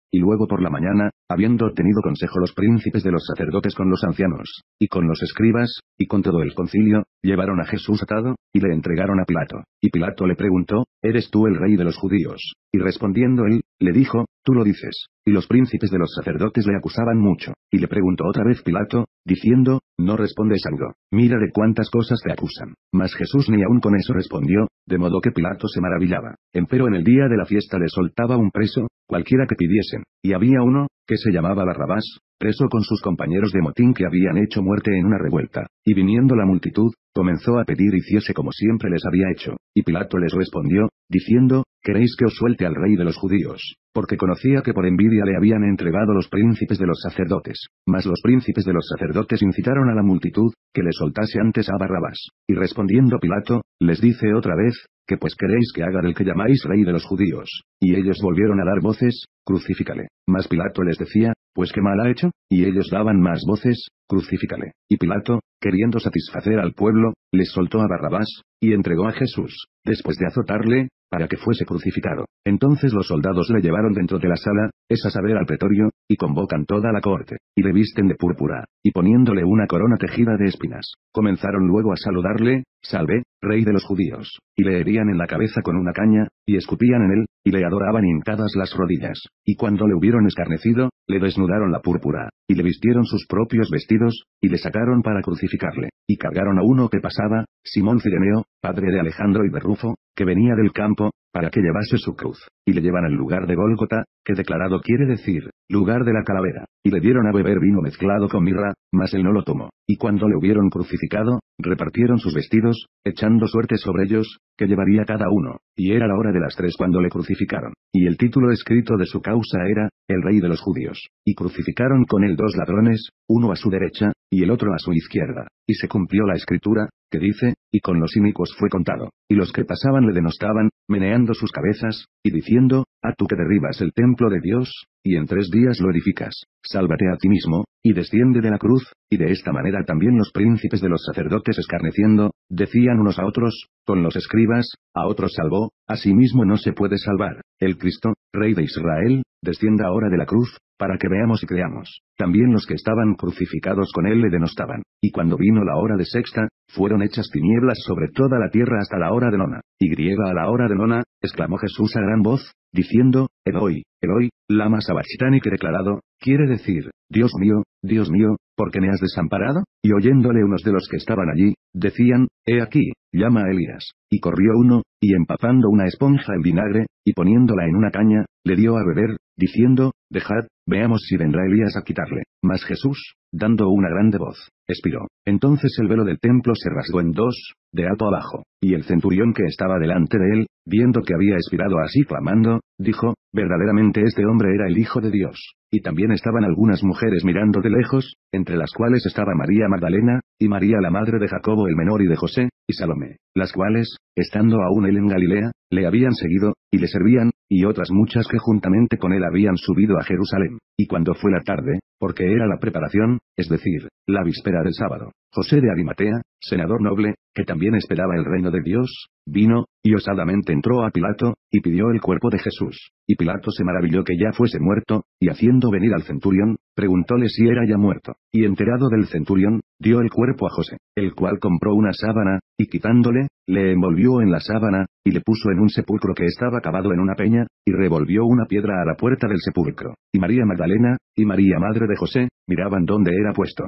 Y luego por la mañana, habiendo tenido consejo los príncipes de los sacerdotes con los ancianos, y con los escribas, y con todo el concilio, llevaron a Jesús atado, y le entregaron a Pilato. Y Pilato le preguntó, ¿eres tú el rey de los judíos? Y respondiendo él, le dijo, tú lo dices. Y los príncipes de los sacerdotes le acusaban mucho. Y le preguntó otra vez Pilato, diciendo, ¿no respondes algo? Mira de cuántas cosas te acusan. Mas Jesús ni aun con eso respondió, de modo que Pilato se maravillaba. Empero en el día de la fiesta le soltaba un preso, cualquiera que pidiesen. Y había uno, que se llamaba Barrabás, preso con sus compañeros de motín que habían hecho muerte en una revuelta. Y viniendo la multitud, comenzó a pedir hiciese como siempre les había hecho. Y Pilato les respondió, diciendo, ¿queréis que os suelte al rey de los judíos? Porque conocía que por envidia le habían entregado los príncipes de los sacerdotes. Mas los príncipes de los sacerdotes incitaron a la multitud, que le soltase antes a Barrabás. Y respondiendo Pilato, les dice otra vez, que pues queréis que haga del que llamáis rey de los judíos. Y ellos volvieron a dar voces, crucifícale. Mas Pilato les decía, pues qué mal ha hecho, y ellos daban más voces, crucifícale. Y Pilato, queriendo satisfacer al pueblo, les soltó a Barrabás, y entregó a Jesús, después de azotarle, para que fuese crucificado. Entonces los soldados le llevaron dentro de la sala, es a saber al pretorio, y convocan toda la corte, y le visten de púrpura, y poniéndole una corona tejida de espinas, comenzaron luego a saludarle, salve, rey de los judíos, y le herían en la cabeza con una caña, y escupían en él, y le adoraban hincadas las rodillas, y cuando le hubieron escarnecido, le desnudaron la púrpura, y le vistieron sus propios vestidos, y le sacaron para crucificarle, y cargaron a uno que pasaba, Simón Cireneo, padre de Alejandro y de Rufo, que venía del campo, para que llevase su cruz, y le llevan al lugar de Gólgota, que declarado quiere decir, lugar de la calavera, y le dieron a beber vino mezclado con mirra, mas él no lo tomó, y cuando le hubieron crucificado, repartieron sus vestidos, echando suerte sobre ellos, que llevaría cada uno, y era la hora de las 3 cuando le crucificaron, y el título escrito de su causa era, El Rey de los Judíos, y crucificaron con él 2 ladrones, uno a su derecha, y el otro a su izquierda, y se cumplió la escritura, que dice, y con los inicuos fue contado, y los que pasaban le denostaban, meneando sus cabezas, y diciendo, a tú que derribas el templo de Dios, y en 3 días lo edificas, sálvate a ti mismo, y desciende de la cruz, y de esta manera también los príncipes de los sacerdotes escarneciendo, decían unos a otros, con los escribas, a otros salvó, a sí mismo no se puede salvar, el Cristo, Rey de Israel, descienda ahora de la cruz, para que veamos y creamos. También los que estaban crucificados con él le denostaban, y cuando vino la hora de sexta, fueron hechas tinieblas sobre toda la tierra hasta la hora de nona, y griega a la hora de nona, exclamó Jesús a gran voz, diciendo, Eloi, Eloi, lama sabachthani, que declarado, quiere decir, Dios mío, ¿por qué me has desamparado? Y oyéndole unos de los que estaban allí, decían, he aquí, llama a Elías. Y corrió uno, y empapando una esponja en vinagre, y poniéndola en una caña, le dio a beber, diciendo, dejad, veamos si vendrá Elías a quitarle. Mas Jesús, dando una grande voz, expiró. Entonces el velo del templo se rasgó en 2, de alto abajo, y el centurión que estaba delante de él, viendo que había expirado así clamando, dijo, verdaderamente este hombre era el Hijo de Dios. Y también estaban algunas mujeres mirando de lejos, entre las cuales estaba María Magdalena, y María la madre de Jacobo el menor y de José, y Salomé, las cuales, estando aún él en Galilea, le habían seguido, y le servían, y otras muchas que juntamente con él habían subido a Jerusalén. Y cuando fue la tarde, porque era la preparación, es decir, la víspera del sábado, José de Arimatea, senador noble, que también esperaba el reino de Dios, vino, y osadamente entró a Pilato, y pidió el cuerpo de Jesús. Y Pilato se maravilló que ya fuese muerto, y haciendo venir al centurión, preguntóle si era ya muerto. Y enterado del centurión, dio el cuerpo a José, el cual compró una sábana, y quitándole, le envolvió en la sábana, y le puso en un sepulcro que estaba cavado en una peña, y revolvió una piedra a la puerta del sepulcro. Y María Magdalena, y María madre de José, miraban dónde era puesto.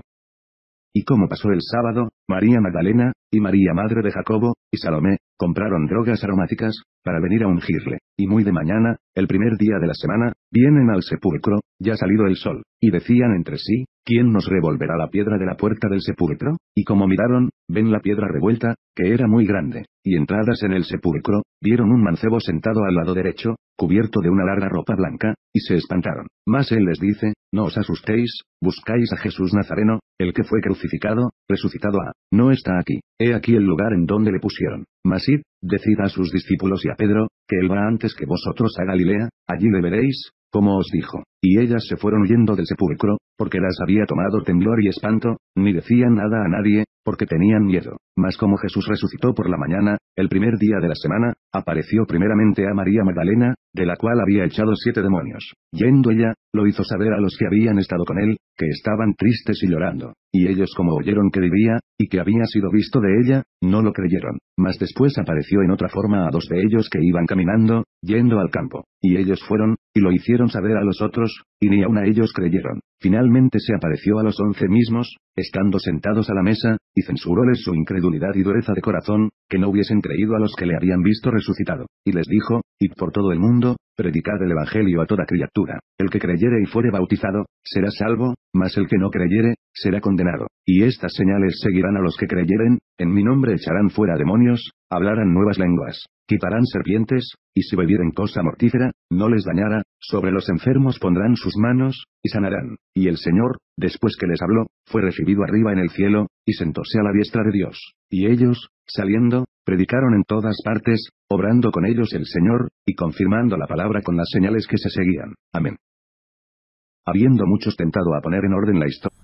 Y como pasó el sábado, María Magdalena, y María madre de Jacobo, y Salomé, compraron drogas aromáticas, para venir a ungirle. Y muy de mañana, el primer día de la semana, vienen al sepulcro, ya salido el sol, y decían entre sí, ¿quién nos revolverá la piedra de la puerta del sepulcro? Y como miraron, ven la piedra revuelta, que era muy grande, y entradas en el sepulcro, vieron un mancebo sentado al lado derecho, cubierto de una larga ropa blanca, y se espantaron. Mas él les dice, no os asustéis, buscáis a Jesús Nazareno, el que fue crucificado, resucitado no está aquí, he aquí el lugar en donde le pusieron. Mas id, decid a sus discípulos y a Pedro, que él va antes que vosotros a Galilea, allí le veréis, como os dijo. Y ellas se fueron huyendo del sepulcro, porque las había tomado temblor y espanto, ni decían nada a nadie, porque tenían miedo. Mas como Jesús resucitó por la mañana, el primer día de la semana, apareció primeramente a María Magdalena, de la cual había echado 7 demonios. Yendo ella, lo hizo saber a los que habían estado con él, que estaban tristes y llorando. Y ellos como oyeron que vivía, y que había sido visto de ella, no lo creyeron. Mas después apareció en otra forma a 2 de ellos que iban caminando, yendo al campo. Y ellos fueron, y lo hicieron saber a los otros, y ni aun a ellos creyeron. Finalmente se apareció a los 11 mismos, estando sentados a la mesa, y censuróles su incredulidad y dureza de corazón, que no hubiesen creído a los que le habían visto resucitado. Y les dijo, id por todo el mundo, predicad el evangelio a toda criatura. El que creyere y fuere bautizado, será salvo, mas el que no creyere, será condenado. Y estas señales seguirán a los que creyeren, en mi nombre echarán fuera demonios, hablarán nuevas lenguas, quitarán serpientes, y si bebieren cosa mortífera, no les dañará, sobre los enfermos pondrán sus manos, y sanarán. Y el Señor, después que les habló, fue recibido arriba en el cielo, y sentóse a la diestra de Dios. Y ellos, saliendo, predicaron en todas partes, obrando con ellos el Señor, y confirmando la palabra con las señales que se seguían. Amén. Habiendo muchos tentado a poner en orden la historia.